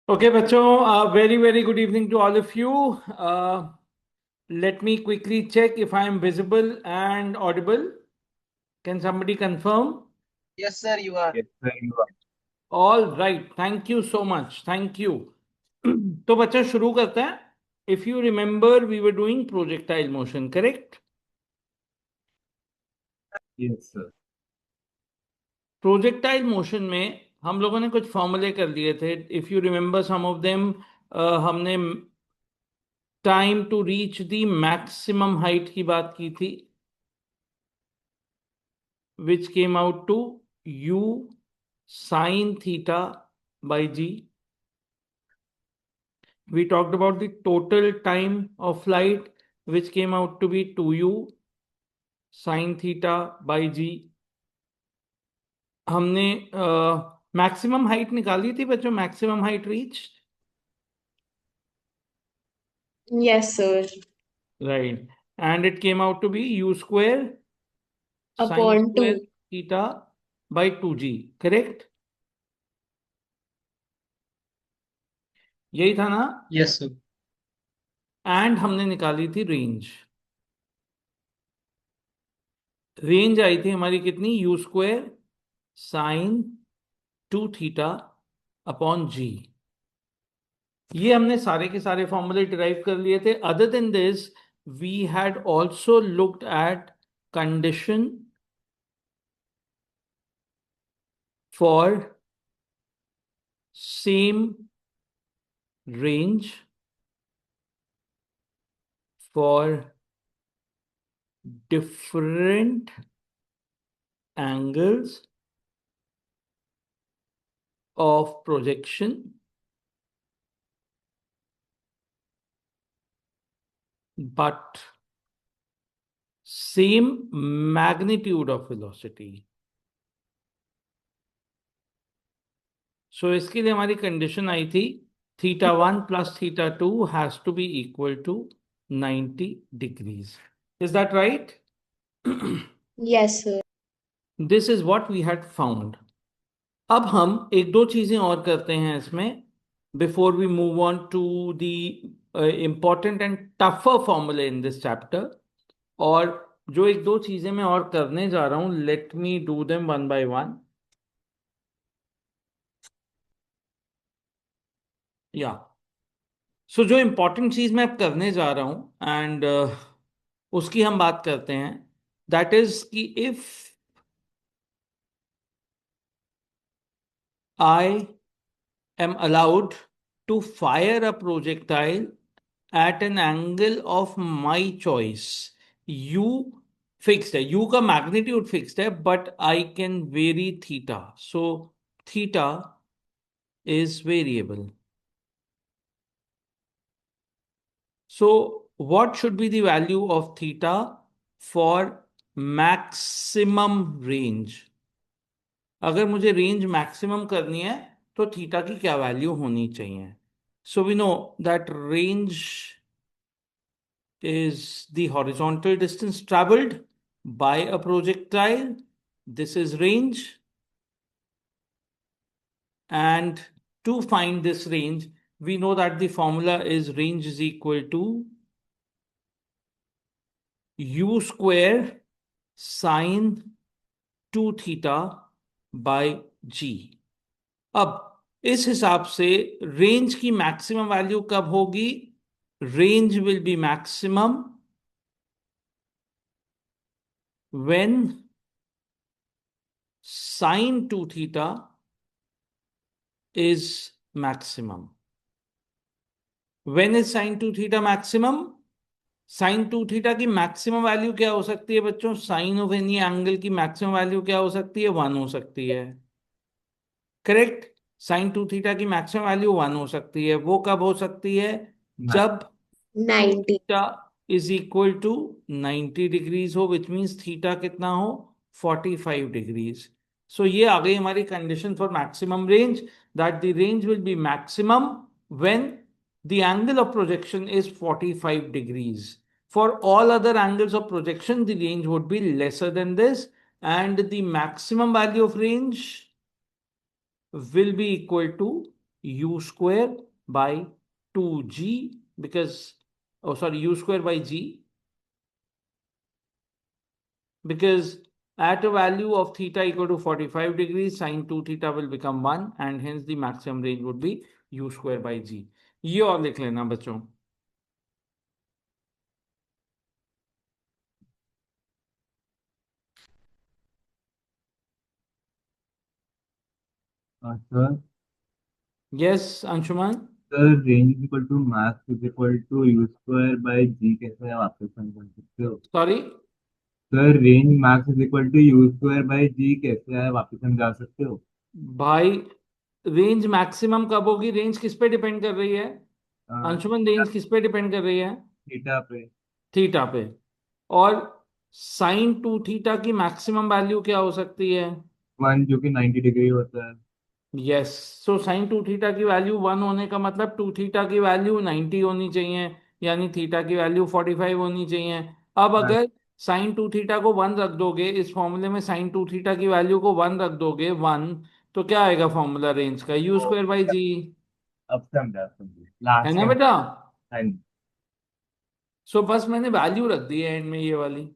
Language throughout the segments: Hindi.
Okay, बच्चों, very good evening to all of you. Let me quickly check if I am visible and audible. Can somebody confirm? Yes, sir, you are. Yes, sir, you are. All right. Thank you so much. Thank you. तो बच्चा शुरू करते हैं. If you remember, we were doing projectile motion, correct? Yes, sir. Projectile motion में हम लोगों ने कुछ फॉर्मूले कर लिए थे. If you remember some of them, हमने time to reach the maximum height की बात की थी, which came out to u sine theta by g. We talked about the total time of flight, which came out to be 2u sine theta by g. हमने मैक्सिमम हाइट निकाली थी बच्चों. Maximum height reach, Yes, sir. right? And it came out to be u square sine Upon square 2. theta by 2g, correct? यही था ना? Yes, sir. एंड हमने निकाली थी रेंज. रेंज आई थी हमारी कितनी? U square sine 2 theta upon g. ये हमने सारे के सारे फॉर्मूले डिराइव कर लिए थे. Other than this, we had also looked at condition for same range for different angles of projection but same magnitude of velocity. So इसके लिए हमारी कंडीशन आई थी θ1 plus θ2 has to be equal to 90 degrees. Is that right? Yes, sir. This is what we had found. अब हम एक दो चीजें और करते हैं इसमें before we move on to the important and tougher formula in this chapter. और जो एक दो चीजें मैं और करने जा रहा हूं, let me do them one by one. या सो जो इंपॉर्टेंट चीज मैं अब करने जा रहा हूं एंड उसकी हम बात करते हैं. दैट इज कि if I am allowed to fire a projectile at an angle of my choice, u fixed है, u का मैग्नीट्यूड फिक्स्ड है, but I can very theta. So theta is variable. So what should be the value of theta for maximum range? अगर मुझे रेंज मैक्सिमम करनी है तो थीटा की क्या वैल्यू होनी चाहिए? So we know that range is the horizontal distance traveled by a projectile. This is range. And to find this range, we know that the formula is range is equal to u square sine 2 theta by g. अब इस हिसाब से रेंज की मैक्सिमम वैल्यू कब होगी? Range will be maximum when sine 2 theta is maximum. When is sine 2 theta maximum? Sine 2 theta की मैक्सिमम वैल्यू क्या हो सकती है बच्चों? साइन ऑफ एनी एंगल की मैक्सिमम वैल्यू क्या हो सकती है? 1 हो सकती है, करेक्ट? साइन 2 थीटा की मैक्सिमम वैल्यू 1 हो सकती है. वो कब हो सकती है? जब 90. Theta is equal to 90 degrees हो, विच मीन्स थीटा कितना हो? 45 डिग्रीज. सो ये आ गई हमारी condition for maximum range, that the range will be maximum when the angle of projection is 45 degrees. For all other angles of projection, the range would be lesser than this, and the maximum value of range will be equal to u square by 2g because, oh sorry, u square by g, because at a value of theta equal to 45 degrees, sine 2 theta will become 1 and hence the maximum range would be u square by g. ये और लिख लेना बच्चों. Sir Yes, Anshuman? Sir range is equal to max is equal to u square by g कैसे आप वापस समझ सकते हो? Sorry? Sir range max is equal to u square by g कैसे है वापस समझा सकते हो? भाई रेंज मैक्सिमम कब होगी? रेंज किस पे डिपेंड कर रही है अंशुमन? रेंज किस पे डिपेंड कर रही है? थीटा पे। थीटा पे. और साइन 2 थीटा की मैक्सिमम वैल्यू क्या हो सकती है? 1 जो कि 90 डिग्री होता है। यस. सो साइन 2 थीटा की वैल्यू 1 होने का मतलब 2 थीटा की वैल्यू 90 होनी चाहिए, यानी थीटा की वैल्यू 45 होनी चाहिए. अब अगर साइन 2 थीटा को 1 रख दोगे इस फॉर्मूले में, साइन 2 थीटा की वैल्यू को 1 रख दोगे 1, तो क्या आएगा फॉर्मूला रेंज का? यू स्क्वायर बाई जी. अब समझा समझे है लास्ट ना में। बेटा? हाँ जी। सो बस मैंने वैल्यू रख दी है एंड में, ये वाली.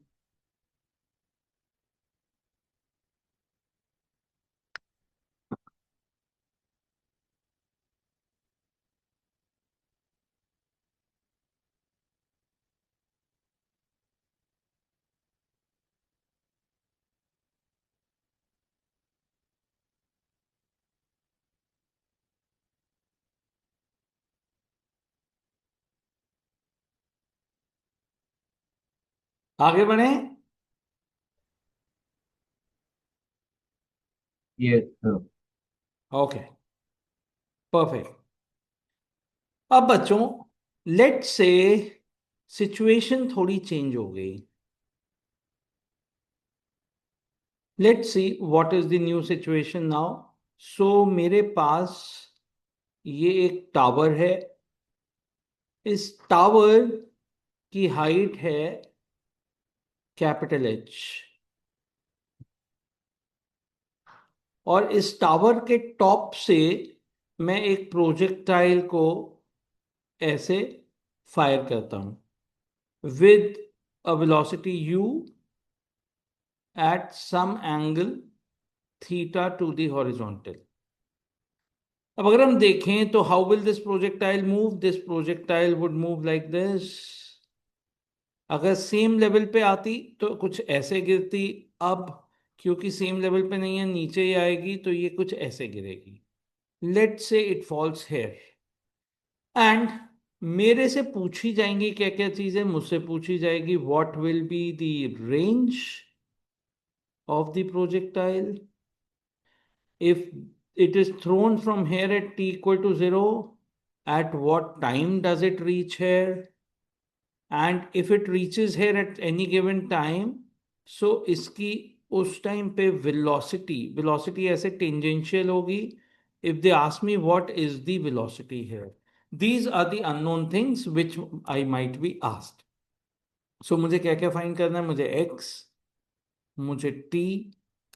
आगे बढ़े. Yes sir. Okay, perfect. अब बच्चों लेट से सिचुएशन थोड़ी चेंज हो गई. Let's see what is the new situation now. So मेरे पास ये एक टावर है. इस टावर की हाइट है कैपिटल एच, और इस टावर के टॉप से मैं एक प्रोजेक्टाइल को ऐसे फायर करता हूं with a velocity u at some angle theta to the horizontal. अब अगर हम देखें तो how will this projectile move? This projectile would move like this. अगर सेम लेवल पे आती तो कुछ ऐसे गिरती. अब क्योंकि सेम लेवल पे नहीं है, नीचे ही आएगी, तो ये कुछ ऐसे गिरेगी. Let's say it falls hair and मेरे से पूछी जाएंगी क्या क्या चीजें. मुझसे पूछी जाएगी what will be the range of the projectile if it is thrown from here at t equal to 0, at what time does it reach here, and if it reaches here at any given time, so इसकी उस टाइम पे velocity ऐसे टेंजेंशियल होगी. if they ask me what is the velocity here, these are the unknown things which I might be asked. so मुझे क्या क्या फाइंड करना है? मुझे x, मुझे t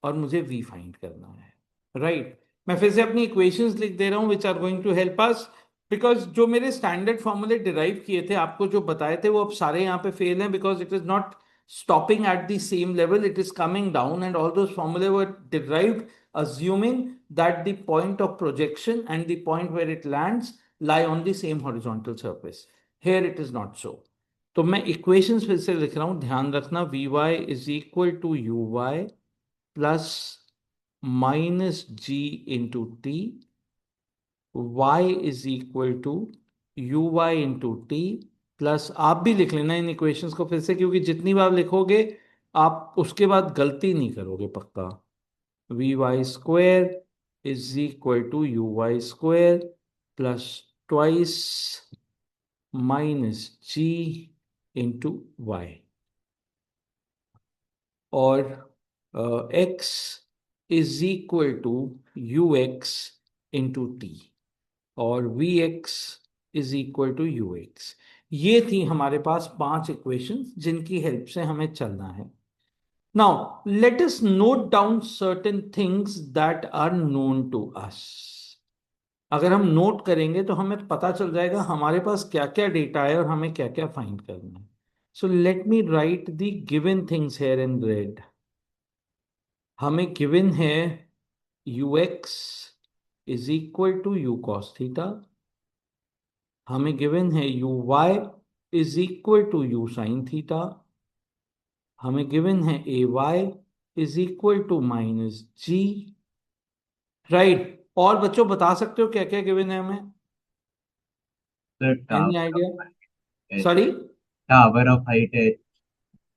और मुझे v फाइंड करना है. राइट. मैं फिर से अपनी इक्वेशंस लिख दे रहा हूं which are going to help us, because जो मेरे स्टैंडर्ड फॉर्मूले डिराइव किए थे, आपको जो बताए थे, वो अब सारे यहाँ पे फेल हैं, because it is not stopping at the same level, it is coming down, and all those formulae were derived assuming that the point of projection and the point where it lands lie on the same horizontal surface. Here it is not so. तो मैं इक्वेशंस फिर से लिख रहा हूं, ध्यान रखना. vy is equal to uy plus minus g into t, y is equal to uy into t plus, आप भी लिख लेना इन इक्वेशंस को फिर से, क्योंकि जितनी बार लिखोगे आप उसके बाद गलती नहीं करोगे पक्का. V y square is equal to u y square plus twice minus g into y, और x is equal to you x into t, और v x is equal to you x. ये थी हमारे पास 5 इक्वेशंस जिनकी हेल्प से हमें चलना है. Now let us note down certain things that are known to us. अगर हम नोट करेंगे तो हमें पता चल जाएगा हमारे पास क्या क्या डेटा है और हमें क्या क्या फाइंड करना है. So let me write the given things here in red. हमें गिवन है ux is equal to U cos theta. हमें गिवन है uy is equal to you sine theta. हमें गिवन है ay is equal to minus G. Right. और बच्चों बता सकते हो क्या क्या गिवन है हमें? Sir any tower idea? Of height, sorry. Tower of height है।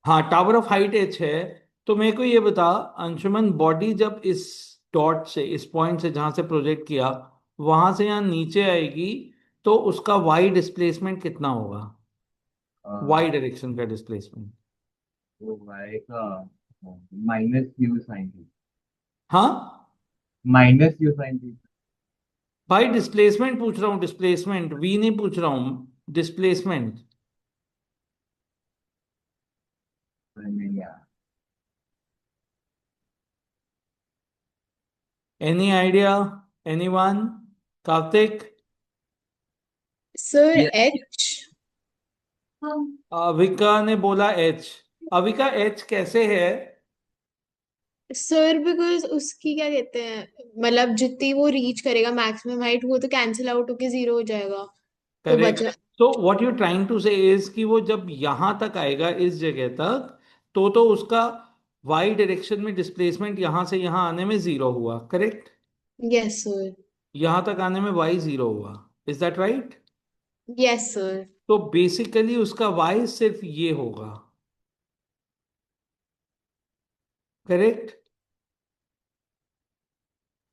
हाँ, टावर ऑफ हाइट एच है. तो मेरे को ये बता अंशुमन, बॉडी जब इस डॉट से, इस पॉइंट से जहां से प्रोजेक्ट किया, वहां से यहाँ नीचे आएगी, तो उसका वाई डिस्प्लेसमेंट कितना होगा? वाई डायरेक्शन का डिस्प्लेसमेंट. वो y का माइनस यू साइन थी, हाँ माइनस यू साइन थी। भाई, डिस्प्लेसमेंट पूछ रहा हूँ, डिस्प्लेसमेंट, वी नहीं पूछ रहा हूँ, डिस्प्लेसमेंट. नहीं यार। Any idea? Anyone? Kartik? Sir Yes. H. Avika ने बोला एच. अविका एच कैसे है? सर बिकॉज उसकी क्या कहते हैं, मतलब जितनी वो रीच करेगा मैक्सिमम हाइट, वो तो कैंसिल आउट होके जीरो हो जाएगा। तो करेक्ट. बचा। तो व्हाट यू ट्राइंग टू से इज कि वो जब यहां तक आएगा, इस जगह तक, तो उसका वाई डायरेक्शन में डिस्प्लेसमेंट यहां से यहां आने में जीरो हुआ. करेक्ट. Yes sir. यहां तक आने में वाई जीरो हुआ. Is that right? Yes sir. तो बेसिकली उसका वाई सिर्फ ये होगा. करेक्ट.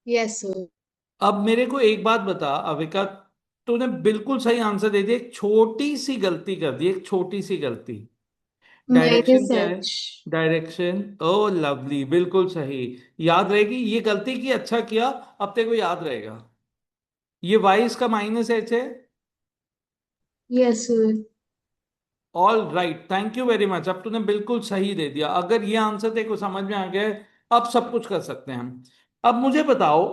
Yes sir. अब मेरे को एक बात बता अविका, तूने बिल्कुल सही आंसर दे दिया, एक छोटी सी गलती कर दी, एक छोटी सी गलती. डायरेक्शन माइनस क्या है? एच। डायरेक्शन. ओ लवली, बिल्कुल सही. याद रहेगी ये गलती की, अच्छा किया. अब तेरे को याद रहेगा. ये वाई इसका माइनस एच है. Yes sir. All right, thank you very much. अब तूने बिल्कुल सही दे दिया. अगर ये आंसर तेरे को समझ में आ गया है, अब सब कुछ कर सकते हैं हम. अब मुझे बताओ,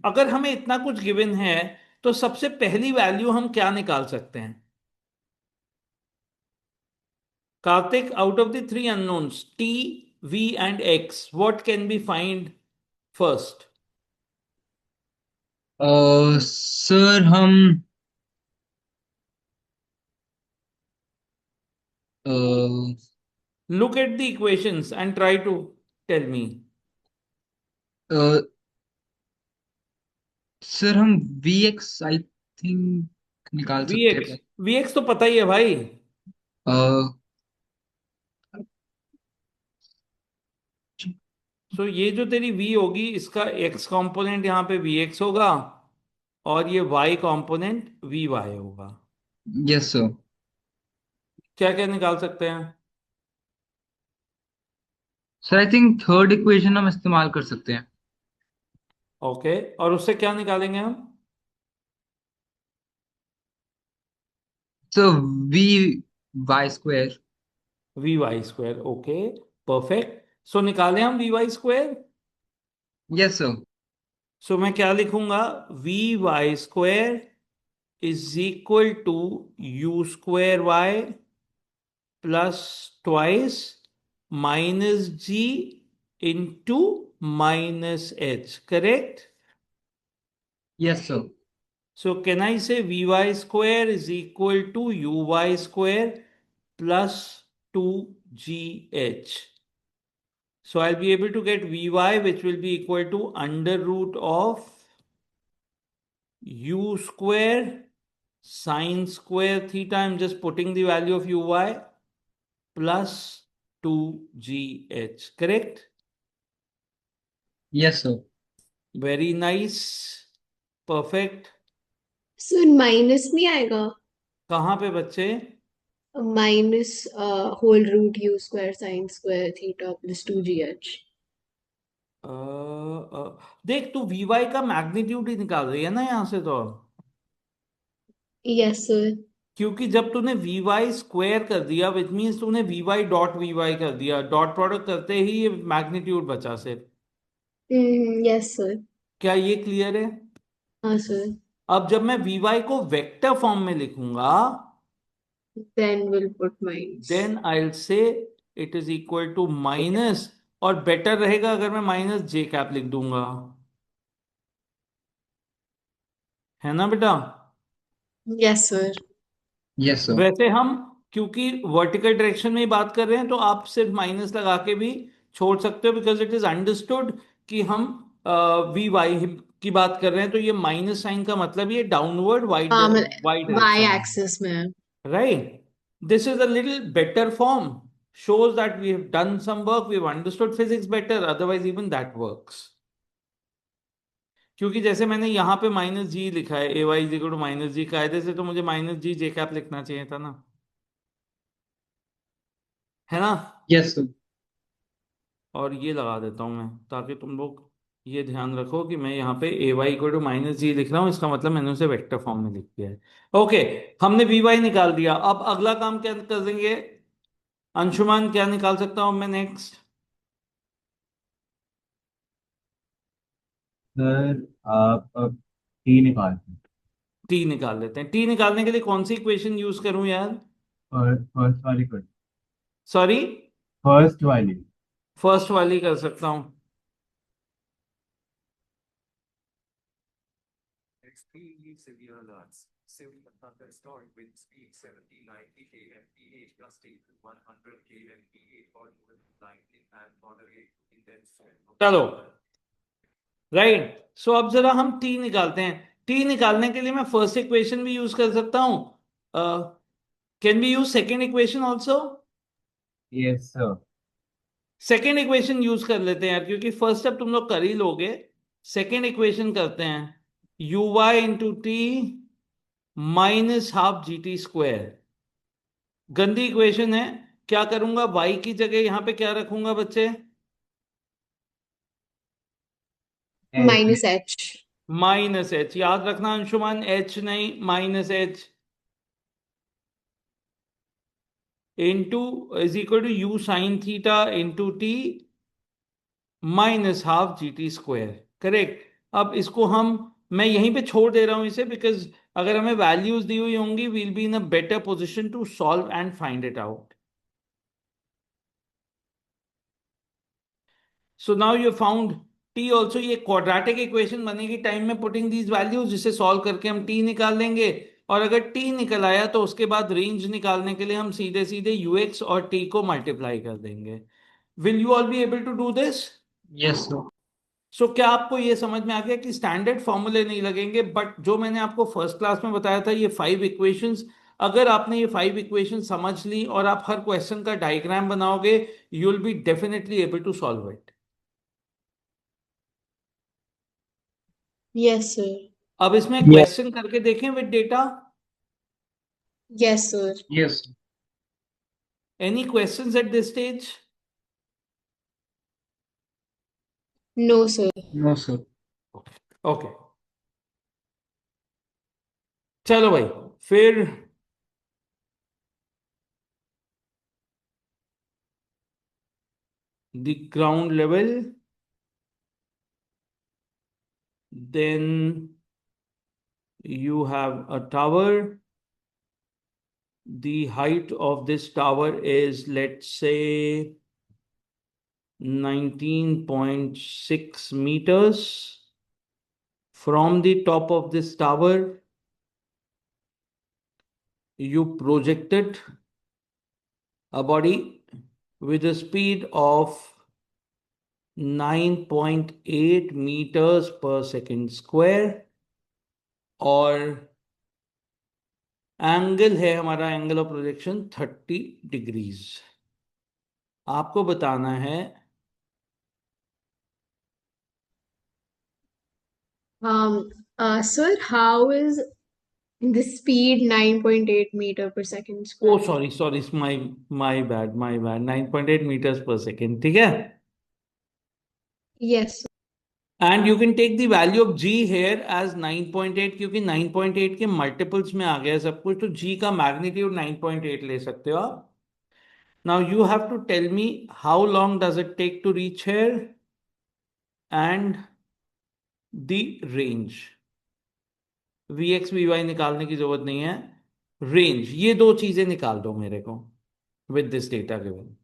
अगर हमें इतना कुछ गिवन है, तो सबसे पहली वैल्यू हम क्या निकाल सकते हैं? Kartik, out of the three unknowns T, V and X, what can be find first? Sir हम अ, Look at the equations and try to tell me. अ, सर हम वी एक्स आई थिंक निकाल सकते Vx. हैं। Vx तो पता ही है भाई. अ, सो ये जो तेरी v होगी, इसका x कंपोनेंट यहाँ पे vx होगा, और ये y कंपोनेंट vy होगा. Yes sir. क्या क्या निकाल सकते हैं? Sir I think third equation हम इस्तेमाल कर सकते हैं। ओके. और उससे क्या निकालेंगे हम? Sir v y square. vy square. Okay. Perfect. So निकालें हम vy square. Yes sir. So मैं क्या लिखूंगा? vy square is equal to u square y plus twice minus g into minus h. Correct. Yes sir. So can I say vy square is equal to uy square plus two ji h. So I'll be able to get Vy, which will be equal to under root of u square sine square theta. I'm just putting the value of Uy plus 2gh. Correct? Yes sir. Very nice. Perfect. Sir minus नहीं आएगा? कहाँ पे बच्चे? Minus whole root U square sine square theta plus two जी एच। देख, तू Vy का मैग्नीट्यूड ही निकाल रही है ना यहाँ से तो. Yes sir. क्योंकि जब तूने Vy स्क्वायर कर दिया, विच मीन्स तूने Vy डॉट Vy कर दिया, डॉट प्रोडक्ट करते ही ये मैग्नीट्यूड बचा सिर्फ. Yes sir. क्या ये क्लियर है? हाँ सर। अब जब मैं Vy को वेक्टर फॉर्म में लिखूंगा, then we'll put minus. Then I will say it is equal to minus, और बेटर रहेगा अगर मैं माइनस जे कैप लिख दूंगा, है ना बेटा? Yes, sir. Yes, sir. वैसे हम क्योंकि वर्टिकल डायरेक्शन में ही बात कर रहे हैं, तो आप सिर्फ माइनस लगा के भी छोड़ सकते हो, बिकॉज इट इज अंडरस्टूड कि हम वी वाई की बात कर रहे हैं, तो ये माइनस साइन का मतलब ये downward Y Y Y direction axis में है. है, right? This is a little better form, shows that we have done some work, we have understood physics better, otherwise even that works. क्योंकि जैसे मैंने यहाँ पे माइनस जी लिखा है, a y is equal to minus g, कायदे से तो मुझे माइनस जी जे कैप लिखना चाहिए था ना, है ना? Yes, sir. और ये लगा देता हूं मैं, ताकि तुम लोग ये ध्यान रखो कि मैं यहाँ पे ए वाई इक्वल टू माइनस जी लिख रहा हूँ, इसका मतलब मैंने उसे वेक्टर फॉर्म में लिख दिया है। ओके, हमने वी वाई निकाल दिया। अब अगला काम क्या कर देंगे अंशुमान, क्या निकाल सकता हूँ मैं नेक्स्ट? सर आप अब टी निकालते हैं। टी निकाल लेते हैं। टी निकालने के लिए कौन सी इक्वेशन यूज करूं यार? फर्स्ट वाली कर, सॉरी, फर्स्ट वाली। फर्स्ट वाली कर सकता हूं। Extremely severe alerts. Severe thunderstorm wind speed 70 90 kmph gusting to 100 kmph or even lightning and moderate to intense storm. चलो, राइट। सो अब जरा हम टी निकालते हैं। टी निकालने के लिए मैं फर्स्ट इक्वेशन भी यूज कर सकता हूं। Can be use second equation also? Yes sir. Second equation use कर लेते हैं यार, क्योंकि फर्स्ट स्टेप तुम लोग कर ही लोगे। सेकेंड इक्वेशन करते हैं, U Y into T minus half G T square. गंदी इक्वेशन है। क्या करूंगा, वाई की जगह यहां पे क्या रखूंगा बच्चे? Minus H. Minus H. याद रखना अंशुमान, एच नहीं, minus H into is equal to you sine theta into T minus half G T square. Correct. अब इसको हम, मैं यहीं पे छोड़ दे रहा हूं इसे, बिकॉज अगर हमें वैल्यूज दी हुई होंगी, we'll be in a better position to solve and find it out. So now you found T also. ये क्वाड्रेटिक इक्वेशन बनेगी टाइम में पुटिंग दीज वैल्यूज, जिसे सॉल्व करके हम टी निकाल लेंगे। और अगर टी निकल आया तो उसके बाद रेंज निकालने के लिए हम सीधे सीधे यूएक्स और टी को मल्टीप्लाई कर देंगे। Will you all be able to do this? Yes, sir. So क्या आपको ये समझ में आ गया कि स्टैंडर्ड फॉर्मूले नहीं लगेंगे, बट जो मैंने आपको फर्स्ट क्लास में बताया था, ये 5 इक्वेशंस, अगर आपने ये 5 इक्वेशन समझ ली और आप हर क्वेश्चन का डायग्राम बनाओगे, you will be definitely able to solve it. Yes, sir. अब इसमें Yeah. क्वेश्चन करके देखें with data. Yes, sir. Yes. Any questions at this stage? No, sir. No, sir. Okay, चलो भाई, फिर the ground level, then you have a tower. The height of this tower is, let's say, 19.6 meters. From the top of this tower, you projected a body with a speed of 9.8 meters per second square, और एंगल है हमारा, एंगल ऑफ प्रोजेक्शन 30 डिग्रीज। आपको बताना है Sir, how is the speed 9.8 meter per second uh square? Sorry sorry, my bad, my bad, 9.8 metres per second, ठीक है। Yes, sir. And you can take the value of G here as 9.8, क्योंकि 9.8 के मल्टीपल्स में आ गया है सब कुछ, तो जी का मैग्नीट्यूड 9.8 ले सकते हो आप। Now you have to tell me how long does it take to reach here and the range. V X V Y निकालने की जरूरत नहीं है, रेंज, ये दो चीजें निकाल दो मेरे को विद दिस डेटा गिवन।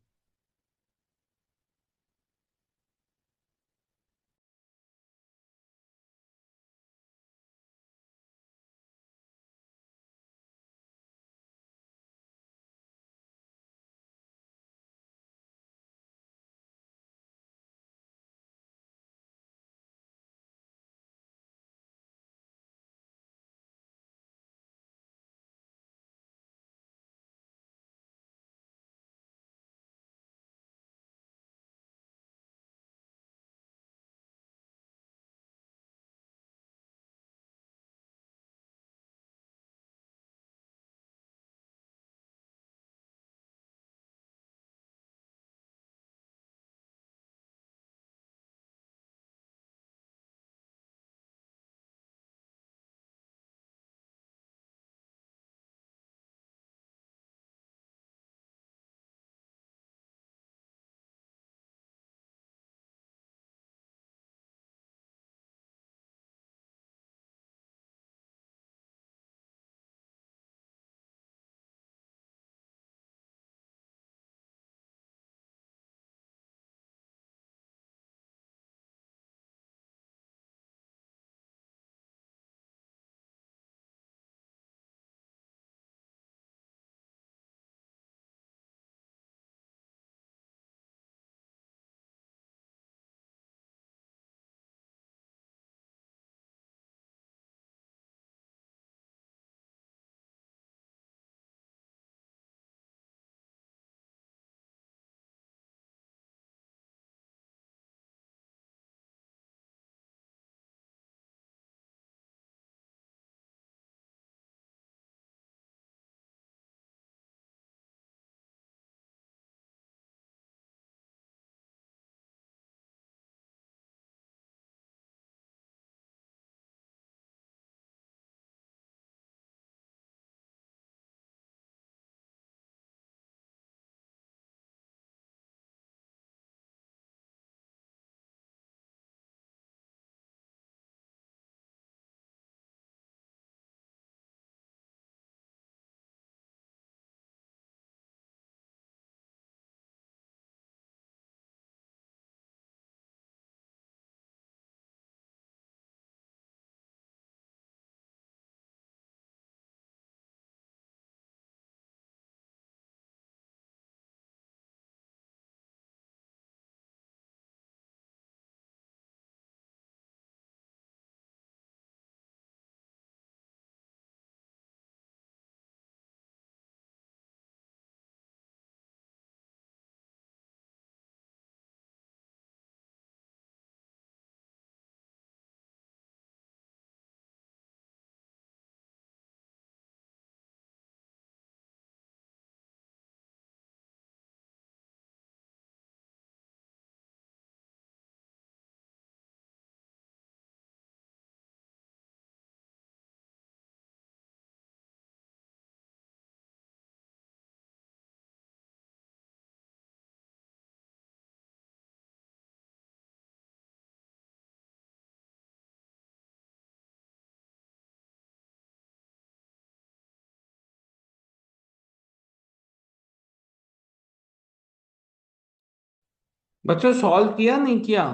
बच्चों सॉल्व किया नहीं किया?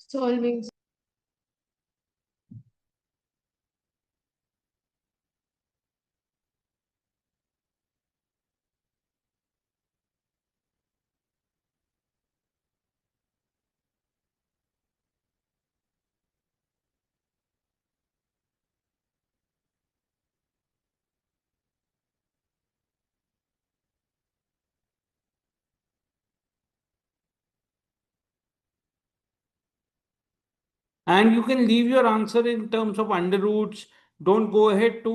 Solving. And you can leave your answer in terms of under roots. Don't go ahead to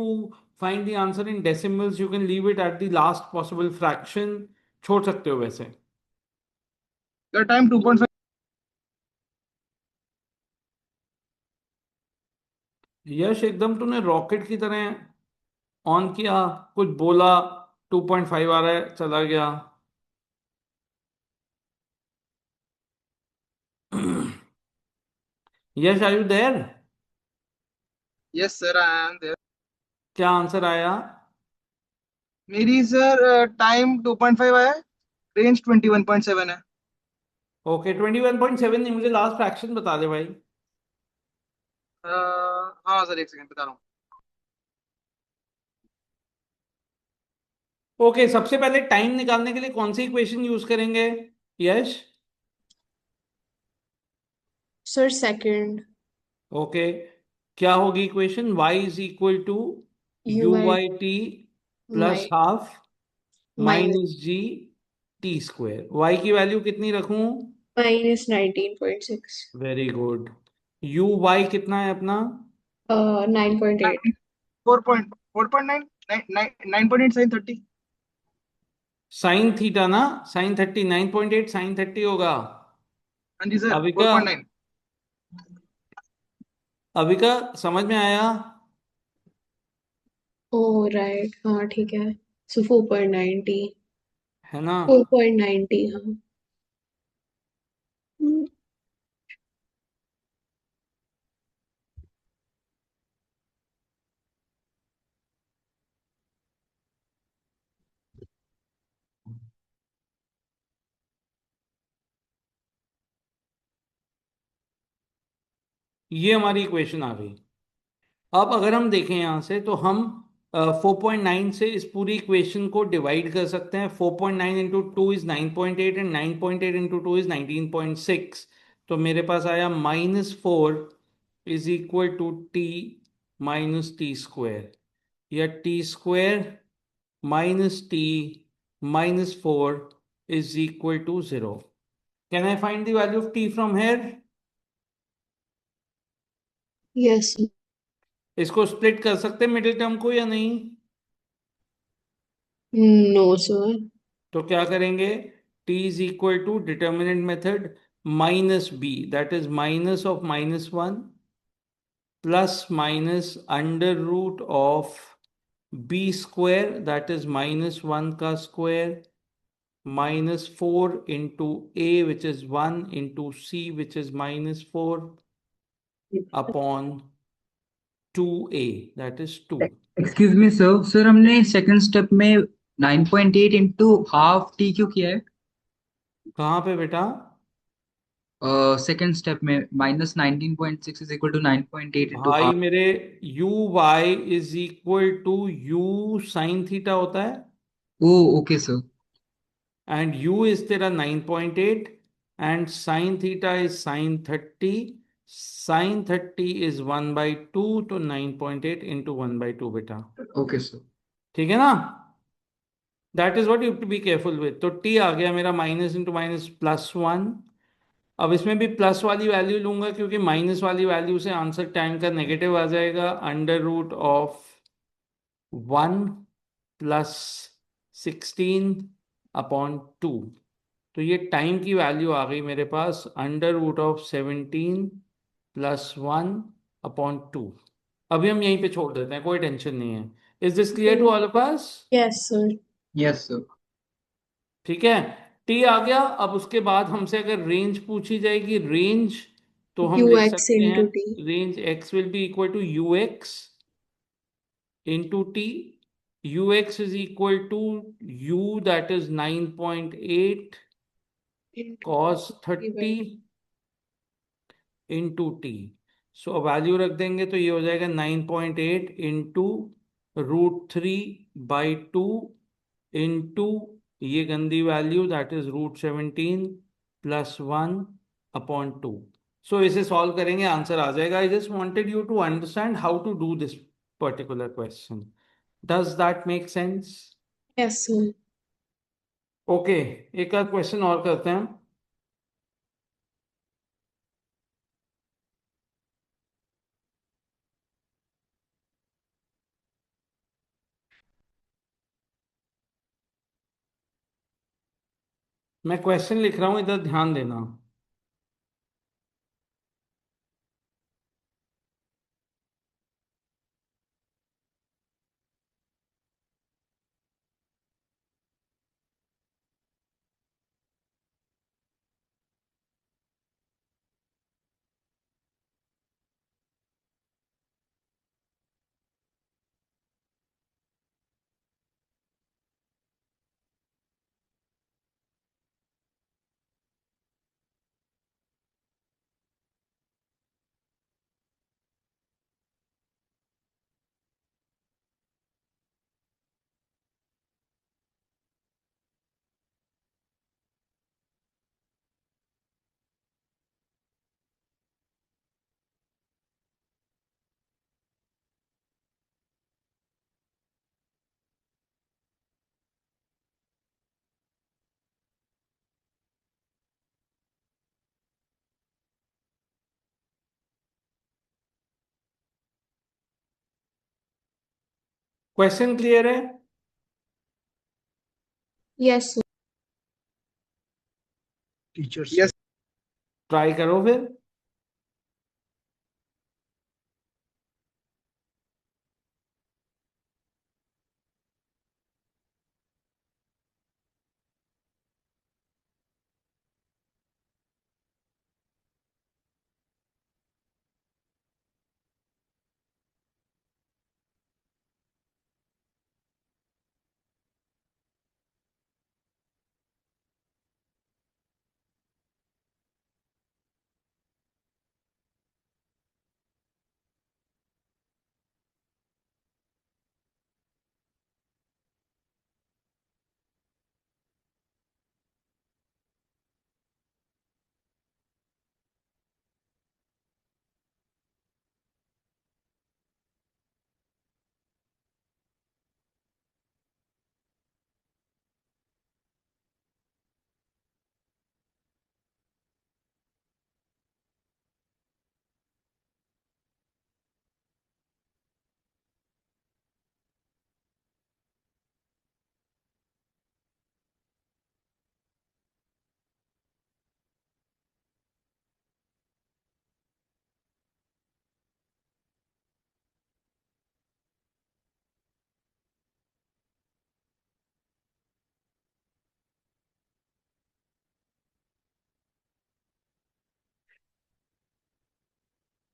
find the answer in decimals. You can leave it at the last possible fraction. छोड़ सकते हो वैसे। The time 2.5. यश एकदम तूने रॉकेट की तरह ऑन किया, कुछ बोला, 2.5 आ रहा है, चला गया। Yash are you there? Yes, sir, I am there. क्या आंसर आया? मेरी सर टाइम 2.5 आया है, रेंज 21.7 है। ओके 21.7 नहीं, मुझे लास्ट फ्रैक्शन बता दे भाई। हाँ सर, एक सेकंड बता रहा हूँ। ओके सबसे पहले टाइम निकालने के लिए कौन सी इक्वेशन यूज करेंगे यश? Sir second. ओके क्या होगी equation? y is equal to U U by by T plus माइ half minus minus G T square. y की वैल्यू कितनी रखूं? Minus 19.6। Very good. U Y कितना है अपना? 9.8। 4.9 9.8 साइन 30। साइन थीटा ना, साइन 30, 9.8 साइन 30 होगा। हाँ जी सर, अभी का 4.9। अभी का समझ में आया? ओ राइट, हाँ ठीक है। सो 4.90। है ना? 4.90, हाँ। ये हमारी इक्वेशन आ गई। अब अगर हम देखें यहां से तो हम 4.9 से इस पूरी इक्वेशन को डिवाइड कर सकते हैं। 4.9 into two is 9.8 and 9.8 into two is 19.6। तो मेरे पास आया -4 is equal to t minus t square, या t square minus t minus 4 is equal to 0। Can I find the value of t from here? Yes. इसको स्प्लिट कर सकते हैं मिडिल टर्म को या नहीं? No sir. तो क्या करेंगे? t is equal to determinant method minus B, that is minus of -1 plus minus under root of B square, that is -1 का square -4 into A which is 1 into C which is -4 upon 2a, that is 2। Excuse me sir, sir हमने सेकंड स्टेप में 9.8 इंटू हाफ टी क्यों किया है? कहाँ पे बेटा? सेकंड स्टेप में -19.6 इज इक्वल टू 9.8 इंटू भाई हाफ। मेरे u y is equal to you sine theta होता है, oh okay sir. And u is तेरा 9.8 and sine theta is sine 30। Sine 30 is 1/2, तो 9.8 इंटू 1/2 बेटा। Okay sir. ठीक है ना? That is what you to be careful with. तो t आ गया मेरा माइनस इंटू माइनस +1। अब इसमें भी प्लस वाली वैल्यू लूंगा क्योंकि माइनस वाली वैल्यू से आंसर टाइम का नेगेटिव आ जाएगा। Under root of 1 plus 16/2। तो ये टाइम की वैल्यू आ गई मेरे पास, अंडर रूट ऑफ 17 प्लस 1/2। अभी हम यहीं पे छोड़ देते हैं, कोई टेंशन नहीं है। Is this clear to all of us? Yes sir. Yes sir. ठीक है, टी आ गया। अब उसके बाद हमसे अगर रेंज पूछी जाएगी, रेंज तो हम यू लिख एक्स सकते हैं into T. Range x will be equal to you x into T. U X is equal to U that is 9.8 into cos by 30 into T. So value रख देंगे तो ये हो जाएगा 9.8 इंटू √3/2 इंटू ये गंदी value that is √17 plus 1/2। So इसे सॉल्व करेंगे, आंसर आ जाएगा। I just wanted you to understand how to do this particular question. Does that make sense? Yes sir. Okay, एक आध क्वेश्चन और करते हैं। मैं क्वेश्चन लिख रहा हूं, इधर ध्यान देना। क्वेश्चन क्लियर है? Yes sir. यस ट्राई करो फिर।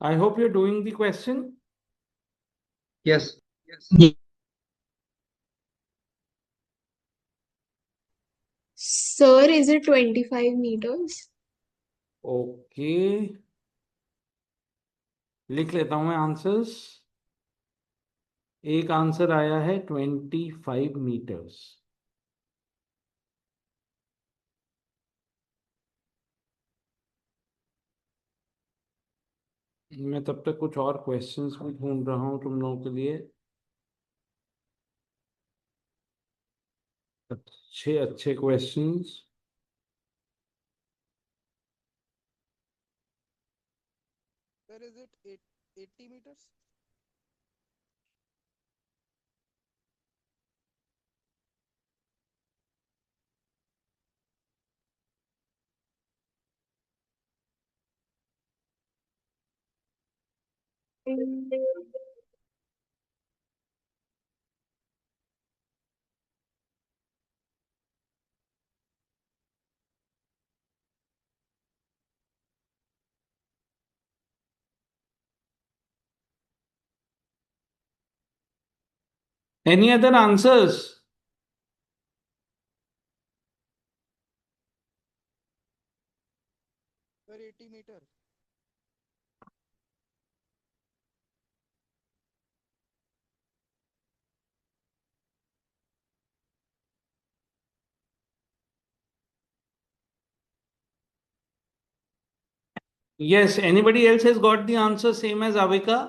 I hope you're doing the question. Yes. Sir, is it 25 meters? Okay, लिख लेता हूं मैं आंसर्स। एक आंसर आया है 25 मीटर्स। मैं तब तक कुछ और क्वेश्चंस भी ढूंढ रहा हूं तुम लोगों के लिए। अच्छे अच्छे questions. Sir is it 80 meters? Any other answers? Sir 80 meter. Yes, anybody else has got the answer same as Avika?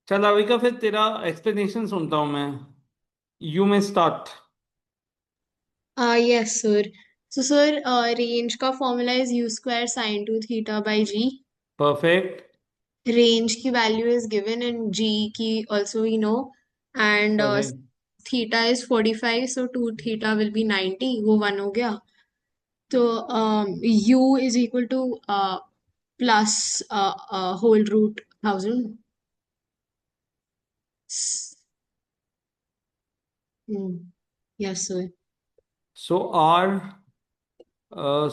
चल अविका, फिर तेरा एक्सप्लेनेशन सुनता हूं मैं। You may start. Yes, sir. So, sir, range का formula is u square sine 2 theta by g. Perfect. Range की value is given and g की also we know. And correct. theta is 45, so 2 theta will be 90. वो 1 हो गया. तो u is equal to plus whole root 1000. Yes, sir. So R,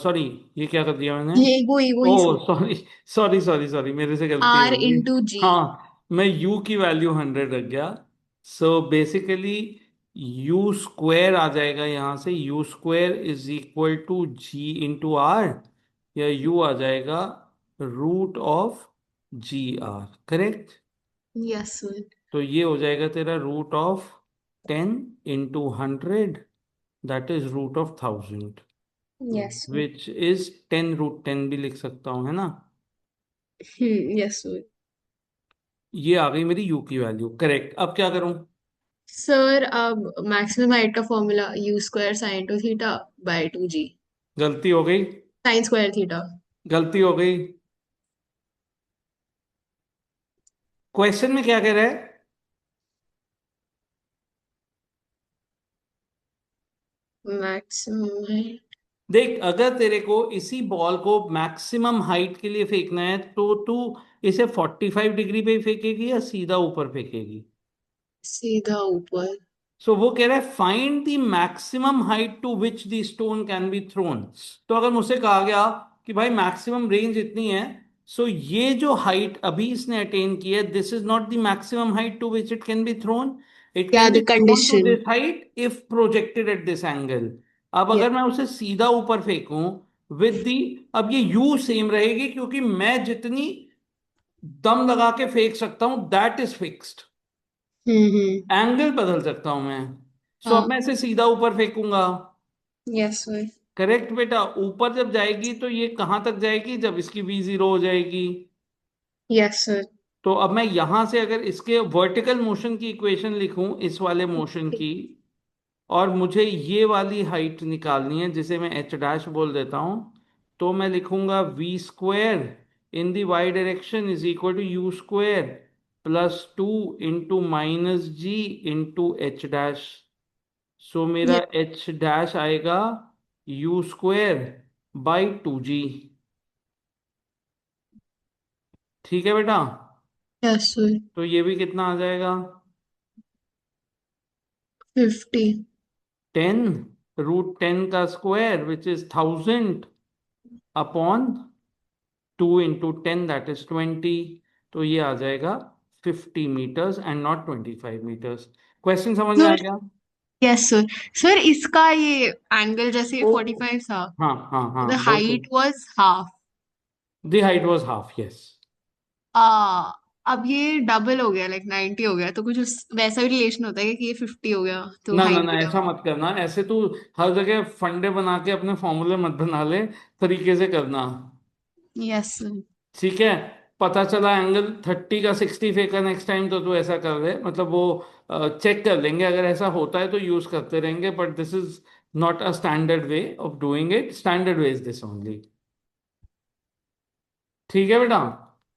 sorry, ये क्या कर दिया मैंने? ये वही ओ सर. सॉरी, सॉरी मेरे से गलती R हो गई। into G. हाँ, मैं u की वैल्यू 100 रख गया। सो बेसिकली u स्क्वायर आ जाएगा यहां से। u square is equal to G into R, या u आ जाएगा root of G R. Correct. Yes, sir. तो ये हो जाएगा तेरा root of 10 into 100, that is root of 1000, Yes, sir. Which is 10 root 10 भी लिख सकता हूँ, है ना? Yes, sir. ये आ गई मेरी u की वैल्यू। करेक्ट। अब क्या करूं? सर अब मैक्सिमम हाइट का formula u square sine to theta by 2g. गलती हो गई। Sign square theta. गलती हो गई। क्वेश्चन में क्या कह रहा है? मैक्सिमम है। देख, अगर तेरे को इसी बॉल को मैक्सिमम हाइट के लिए फेंकना है तो तू इसे 45 डिग्री पे ही फेंकेगी या सीधा ऊपर फेंकेगी? सीधा ऊपर। सो वो कह रहा है find the maximum height to which the stone can be thrown. तो अगर मुझसे कहा गया कि भाई मैक्सिमम रेंज इतनी है, सो ये जो हाइट अभी इसने अटेन की है, this is not the maximum height to which it can be thrown. It या can be the thrown to condition. This height if projected at this angle. अब या अगर मैं उसे सीधा ऊपर फेंकूं विद दी, अब ये यू सेम रहेगी क्योंकि मैं जितनी दम लगा के फेंक सकता हूं that is fixed. Hmm. Angle बदल सकता हूं मैं। सो अब हाँ। मैं इसे सीधा ऊपर फेंकूंगा। Yes sir. करेक्ट बेटा, ऊपर जब जाएगी तो ये कहां तक जाएगी? जब इसकी v जीरो हो जाएगी। Yes sir. तो अब मैं यहां से अगर इसके वर्टिकल मोशन की इक्वेशन लिखूं, इस वाले मोशन की, और मुझे ये वाली हाइट निकालनी है जिसे मैं एच डैश बोल देता हूं, तो मैं लिखूंगा v square in the y direction is equal to u square plus two into minus g into h dash. So मेरा यस। एच डैश आएगा u square by two g. ठीक है बेटा। Yes sir. तो ये भी कितना आ जाएगा? 50। 10 रूट 10 का square which is 1000 upon 2 into 10 that is 20। तो ये आ जाएगा 50 metres and not 25 metres. Question समझ में आ सर। गया? Yes sir. सर इसका ये एंगल जैसे ओ 45 था, हाँ हाँ हाँ, द बोल तो। Height was half. The height was half, yes. आ अब ये डबल हो गया, लाइक 90 हो गया, तो कुछ वैसा भी रिलेशन होता है कि ये 50 हो गया तो ना ना हाइट ना, भी ऐसा डबल। मत करना, ऐसे तू हर जगह फंडे बना के अपने फॉर्मूले मत बना ले, तरीके से करना। Yes sir. ठीक है। पता चला एंगल 30 का 60 फेंका नेक्स्ट टाइम, तो तू ऐसा कर ले, मतलब वो चेक कर लेंगे, अगर ऐसा होता है तो यूज करते रहेंगे, but this is not a standard way of doing it. Standard way is this only. ठीक है बेटा।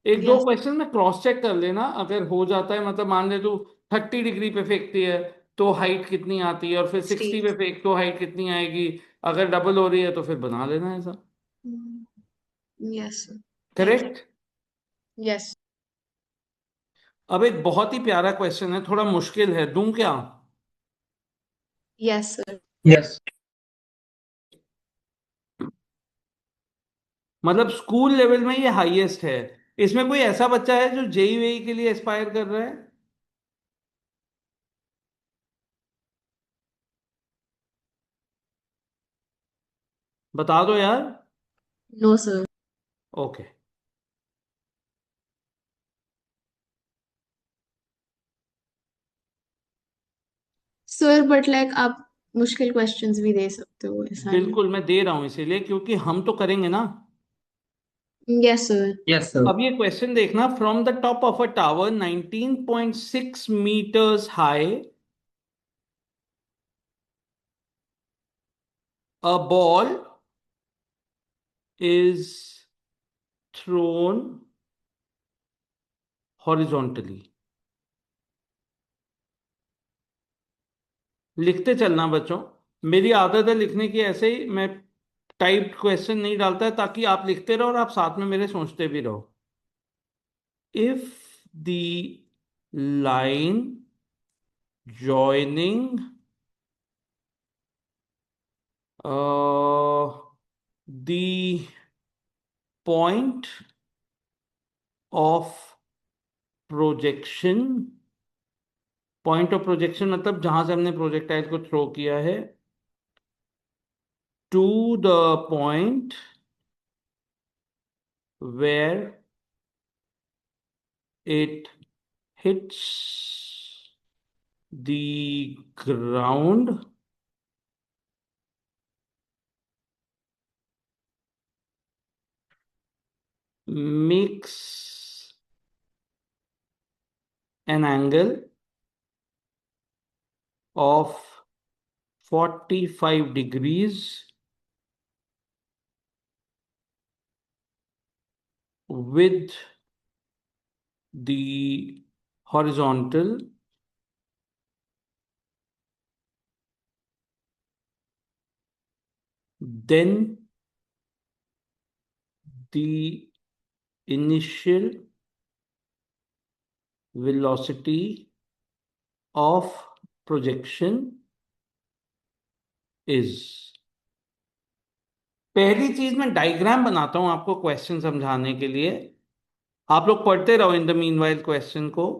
एक दो यस। क्वेश्चन में क्रॉस चेक कर लेना, अगर हो जाता है, मतलब मान ले तू 30 डिग्री पे फेंकती है तो हाइट कितनी आती है, और फिर 60 पे फेंक तो हाइट कितनी आएगी। अगर डबल हो रही है तो फिर बना लेना ऐसा। Yes sir. Thank you. Correct. Yes. अब एक बहुत ही प्यारा क्वेश्चन है, थोड़ा मुश्किल है, दूं क्या? Yes sir. Yes. मतलब स्कूल लेवल में ये हाईएस्ट है। इसमें कोई ऐसा बच्चा है जो जेई वेई के लिए एस्पायर कर रहा है? बता दो यार। No sir. Okay. Sir but like आप मुश्किल क्वेश्चंस भी दे सकते हो, ऐसा नहीं। बिल्कुल, मैं दे रहा हूं इसीलिए क्योंकि हम तो करेंगे ना। Yes sir. Yes, sir. अब ये क्वेश्चन देखना, from the top of a tower 19.6 metres high, a ball is thrown horizontally। लिखते चलना बच्चों, मेरी आदत है लिखने की, ऐसे ही मैं टाइप्ड क्वेश्चन नहीं डालता है, ताकि आप लिखते रहो और आप साथ में मेरे सोचते भी रहो। If the line joining the point of projection, point of projection मतलब जहां से हमने प्रोजेक्टाइल को थ्रो किया है, to the point where it hits the ground makes an angle of 45 degrees with the horizontal then the initial velocity of projection is। पहली चीज मैं डायग्राम बनाता हूं आपको क्वेश्चन समझाने के लिए, आप लोग पढ़ते रहो इन द मीनवाइल क्वेश्चन को।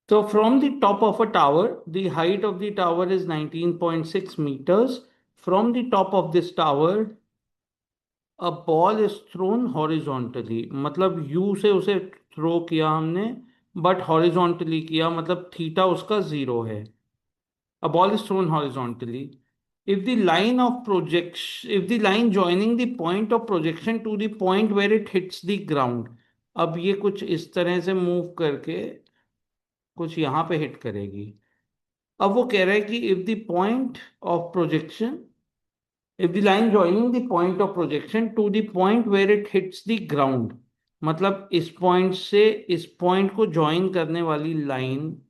So from the top of a tower, the height of the tower is 19.6 meters. From the top of this tower, a ball is thrown horizontally, मतलब U से उसे थ्रो किया हमने, बट हॉरिजॉन्टली किया, मतलब थीटा उसका 0 है। A ball is thrown horizontally. If the line of projection, if the line joining the point of projection to the point where it hits the ground, अब ये कुछ इस तरह से मूव करके कुछ यहाँ पे हिट करेगी। अब वो कह रहा है कि if the point of projection, if the line joining the point of projection to the point where it hits the ground, मतलब इस पॉइंट से इस पॉइंट को ज्वाइन करने वाली लाइन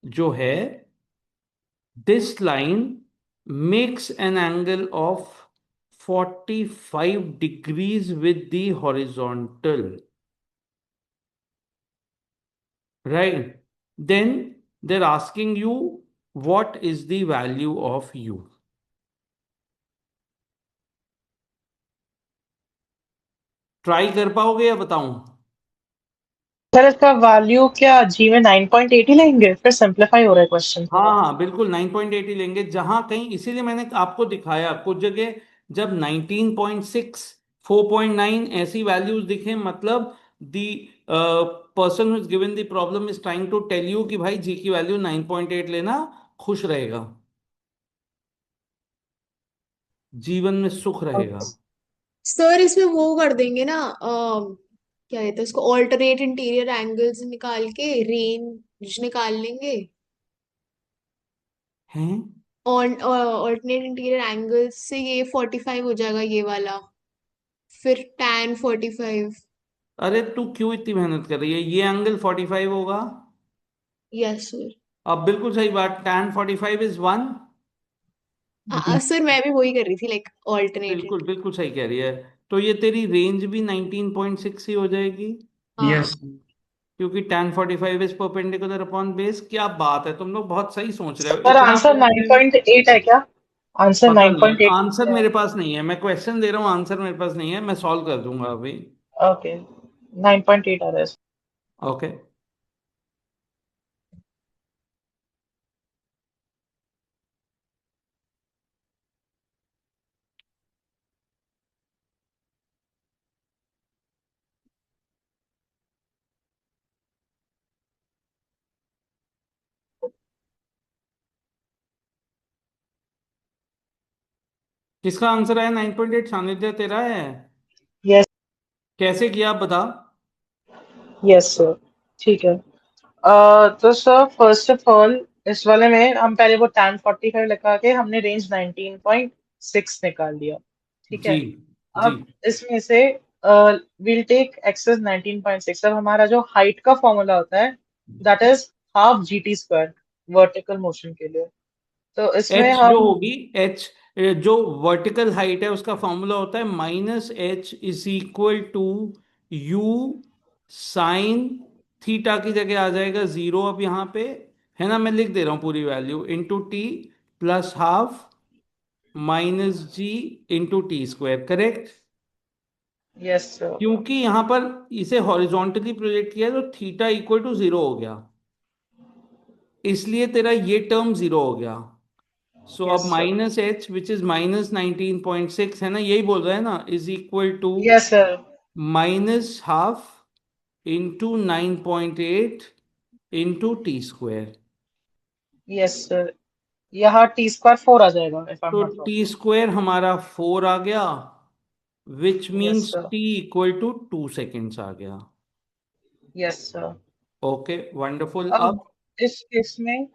जो है, this line makes an angle of 45 degrees with the horizontal, right? Then they're asking you what is the value of u. Try कर पाओगे या बताऊं? सर इसका वैल्यू क्या जी में 9.8 ही लेंगे? फिर सिंपलीफाई हो रहा है क्वेश्चन। हाँ हाँ बिल्कुल 9.8 ही लेंगे, जहां कहीं, इसीलिए मैंने आपको दिखाया कुछ जगह जब 19.6 4.9 ऐसी वैल्यूज दिखे, मतलब the person who is given the problem is trying to tell you कि भाई जी की वैल्यू 9.8 लेना, खुश रहेगा, जीवन में सुख रहेगा। सर इसमें वो कर देंगे ना, क्या कहते हैं उसको, ऑल्टरनेट इंटीरियर एंगल्स निकाल के रेंज निकाल लेंगे। हैं? ऑल्टरनेट इंटीरियर एंगल्स से ये 45 हो जाएगा ये वाला, फिर tan 45। अरे तू क्यों इतनी मेहनत कर रही है, ये एंगल 45 होगा। Yes sir. अब बिल्कुल सही बात, tan 45 इज 1। सर मैं भी वही कर रही थी, लाइक ऑल्टरनेट। बिल्कुल बिल्कुल सही कह रही है। तो ये तेरी रेंज भी 19.6 ही हो जाएगी, यस क्योंकि tan 45 is perpendicular upon base. क्या बात है, तुम लोग बहुत सही सोच रहे हो, सर इतना आंसर पढ़ के। 9.8 है क्या? आंसर पता नहीं, 9.8 आंसर है। मेरे पास नहीं है, मैं क्वेश्चन दे रहा हूँ, आंसर मेरे पास नहीं है, मैं सॉल्व कर दूंगा अभी। ओके 9.8 आ रहा है। ओके किसका आंसर है 9.8? सानिध्य तेरा है? यस कैसे किया आप बता। यस सर ठीक है। तो सर फर्स्ट ऑफ ऑल इस वाले में हम पहले वो tan 45 लगा के हमने रेंज 19.6 निकाल लिया। ठीक जी है। जी। अब इसमें से विल टेक एक्सेस 19.6। अब हमारा जो हाइट का फॉर्मूला होता है that is half GT square vertical motion के लिए। तो इसमें एच जो हम होगी, एच जो वर्टिकल हाइट है उसका फॉर्मूला होता है -h is equal to you sine theta, की जगह आ जाएगा 0 अब यहाँ पे, है ना, मैं लिख दे रहा हूँ पूरी value, into t plus half minus g into t square, correct. Yes sir क्योंकि यहाँ पर इसे हॉरिजॉन्टली प्रोजेक्ट किया तो थीटा इक्वल टू 0 हो गया, इसलिए तेरा ये टर्म 0 हो गया। सो अब yes sir -h which is -19.6 है ना, यही बोल रहा है ना, is equal to yes sir minus half into 9.8 into t square. Yes sir, यहाँ टी स्क्वायर 4 आ जाएगा इफ आई एम तो नॉट रॉन्ग। टी स्क्वायर हमारा 4 आ गया, which yes means sir. T equal to 2 seconds आ गया। Yes sir. Okay wonderful. अब अब इस केस में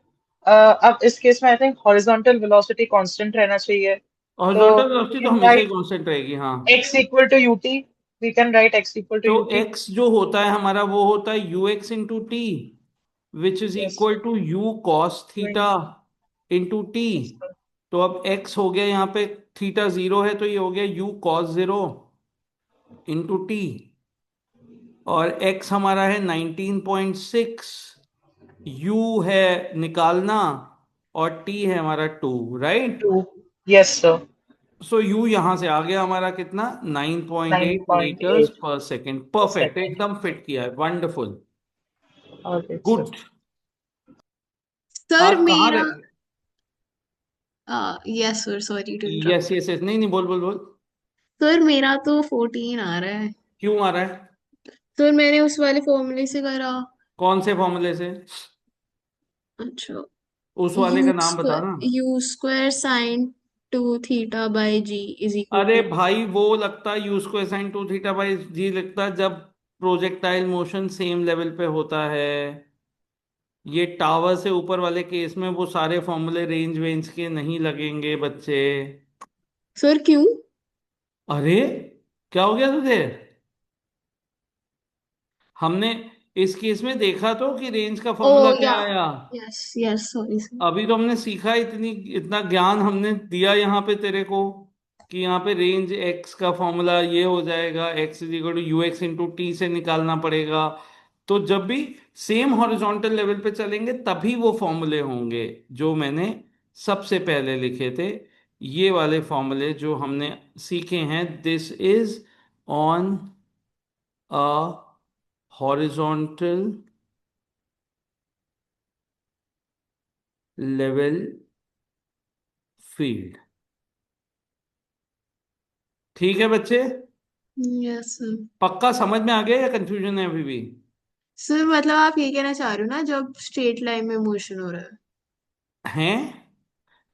अब इस केस में I think horizontal velocity constant रहना चाहिए, तो हॉरिजॉन्टल वी वेलोसिटी तो कैन हमेशा ही राइट कांस्टेंट रहेगी, हाँ। x equal to U T. We can write x equal to तो यूटी। x जो होता है हमारा वो होता है U x into T, which is yes equal to U cos theta into T. Sir. तो अब x हो गया यहाँ पे, थीटा 0 है तो ये हो गया यू कॉस 0 इंटू टी, और x हमारा है 19.6, u है निकालना, और t है हमारा 2, right. 2। Yes sir. So u यहां से आ गया हमारा कितना, 9.8 मीटर्स 9.8 पर सेकेंड। पर परफेक्ट, सेकंड। एकदम फिट किया है, wonderful, alright sir. Good. Sir आप कहाँ मेरा रह, yes sir, sorry to yes interrupt. Yes yes, नहीं नहीं, बोल बोल बोल। सर मेरा तो 14 आ रहा है। क्यों आ रहा है? सर मैंने उस वाले फॉर्मूले से करा। कौन से फॉर्मूले से? अच्छा, उस वाले का नाम बता ना। U square sine 2 theta by g is equal अरे टू। भाई वो लगता है u square sine 2 theta by g, लगता है जब प्रोजेक्टाइल मोशन सेम लेवल पे होता है। ये टावर से ऊपर वाले केस में वो सारे फॉर्मूले रेंज वेंज के नहीं लगेंगे बच्चे। सर क्यों? अरे क्या हो गया तुझे? हमने इस केस में देखा तो कि रेंज का ओ फॉर्मूला या, क्या आया। Yes yes, sorry sir. अभी तो हमने सीखा, इतना ज्ञान हमने दिया यहाँ पे तेरे को, कि यहाँ पे रेंज एक्स का फॉर्मूला ये हो जाएगा, X is equal to you x into T से निकालना पड़ेगा। तो जब भी सेम हॉरिजॉन्टल लेवल पे चलेंगे तभी वो फॉर्मूले होंगे जो मैंने सबसे पहले लिखे थे। ये वाले फॉर्मूले जो हमने सीखे हैं, this is on a horizontal level field. ठीक है बच्चे, यस सर। पक्का समझ में आ गया या कंफ्यूजन है अभी भी? सर मतलब आप ये कहना चाह रहे हो ना, जब स्ट्रेट लाइन में मोशन हो रहा है। हैं?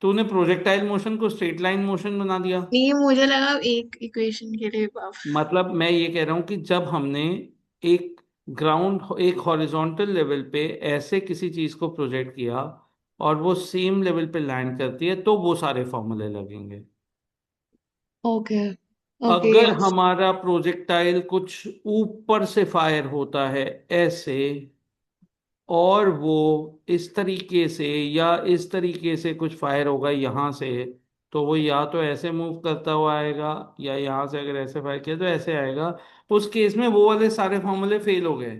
तूने प्रोजेक्टाइल मोशन को स्ट्रेट लाइन मोशन बना दिया? नहीं, मुझे लगा एक इक्वेशन के लिए आप। मतलब मैं ये कह रहा हूं कि जब हमने एक एक हॉरिजॉन्टल लेवल पे ऐसे किसी चीज को प्रोजेक्ट किया और वो सेम लेवल पे लैंड करती है तो वो सारे फॉर्मूले लगेंगे। ओके। ओके अगर यस। हमारा प्रोजेक्टाइल कुछ ऊपर से फायर होता है ऐसे, और वो इस तरीके से या इस तरीके से कुछ फायर होगा यहाँ से, तो वो या तो ऐसे मूव करता हुआ आएगा, या यहाँ से अगर ऐसे फायर किया तो ऐसे आएगा। उस केस में वो वाले सारे फॉर्मूले फेल हो गए,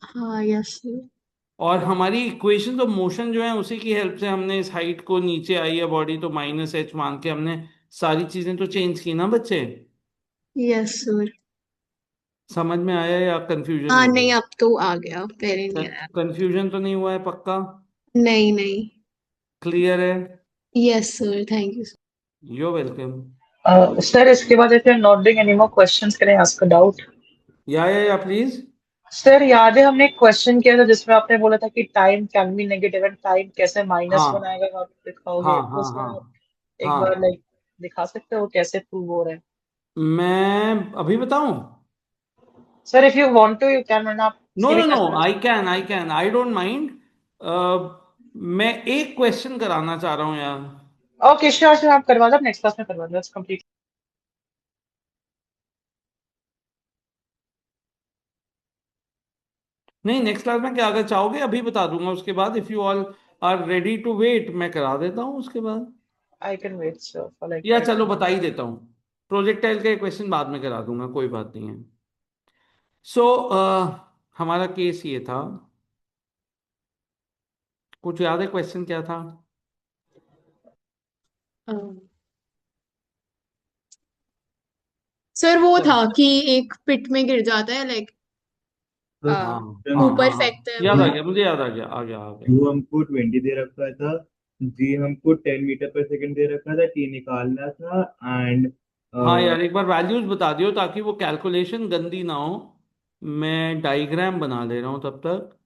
हाँ यस सर। और हमारी इक्वेशन ऑफ मोशन जो है उसी की हेल्प से हमने इस हाइट को, नीचे आई है बॉडी तो माइनस एच मान के हमने सारी चीजें तो चेंज की ना बच्चे। Yes sir. समझ में आया या कंफ्यूजन हाँ हो नहीं, गया? अब तो आ गया, पहले नहीं आया। कंफ्यूजन तो नहीं हुआ है पक्का? नहीं नहीं। क्लियर है? Yes sir, thank you. You welcome. Sir इसके बाद if you're not doing any more questions, can I ask a doubt? या प्लीज। सर याद है हमने एक क्वेश्चन किया था जिसमें आपने बोला था कि time can be negative and time कैसे माइनस हाँ बनाएगा आप हाँ दिखाओगे, तो हाँ हाँ सर आप एक बार हाँ। लाइक दिखा सकते हो कैसे प्रूव हो रहा है? मैं अभी बताऊं? Sir if you want to you can, वरना आप नो नो सीधे नो, क्लास में आ I can, I don't mind. मैं एक क्वेश्चन कराना चाह रहा हूँ यार। जाओ। ओके श्योर श्योर, आप करवा दो, नेक्स्ट क्लास में करवा दो, दैट्स कंप्लीट। नहीं, नेक्स्ट क्लास में क्या, अगर चाहोगे अभी बता दूंगा, उसके बाद if you all are ready to wait मैं करा देता हूँ उसके बाद। I can wait sir for like या 5 चलो बता मिनट्स। ही देता हूँ, प्रोजेक्टाइल का क्वेश्चन बाद में करा दूंगा, कोई बात नहीं है। सो हमारा केस ये था, कुछ याद है क्वेश्चन क्या था? सर वो था कि एक पिट में गिर जाता है, लाइक तो हाँ हाँ हाँ ऊपर हाँ, फेंकते हैं याद वो। आ गया मुझे, याद आ गया, आ गया आ गया। यू हमको 20 दे रखा था, जी हमको 10 मीटर पर सेकंड दे रखा था, टी निकालना था, एंड हाँ यार, एक बार वैल्यूज बता दियो ताकि वो कैलकुलेशन गंदी ना हो। मैं डाइग्राम बना ले रहा हूँ तब तक।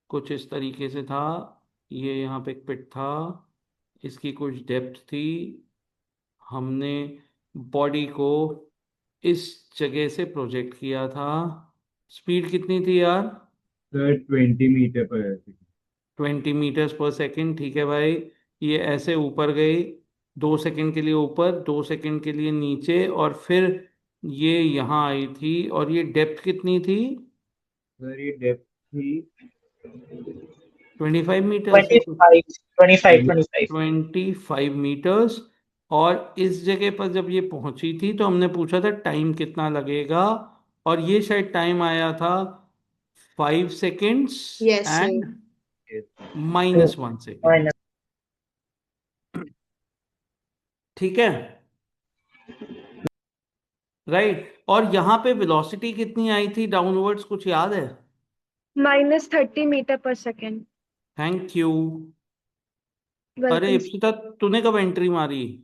कुछ इस तरीके से था। ये यहाँ पे एक पिट था। इसकी कुछ डेप्थ थी। हमने बॉडी को इस जगह से प्रोजेक्ट किया था। स्पीड कितनी थी यार? सर 20 मीटर पर 20 मीटर्स पर सेकेंड। ठीक है भाई। ये ऐसे ऊपर गई। 2 सेकंड के लिए ऊपर, 2 सेकंड के लिए नीचे, और फिर ये यहाँ आई थी। और ये डेप्थ कितनी थी? सर ये डेप्थ थी 25 मीटर्स। 25 25 25। 25 मीटर्स। और इस जगह पर जब ये पहुंची थी तो हमने पूछा था टाइम कितना लगेगा। और ये शायद टाइम आया था 5 seconds Yes, sir. And -1 second. Minus. ठीक है। राइट। और यहाँ पे वेलोसिटी कितनी आई थी डाउनवर्ड्स, कुछ याद है? -30 मीटर पर सेकेंड। Thank you. अरे वेलकम। इप्सिता, तूने कब एंट्री मारी?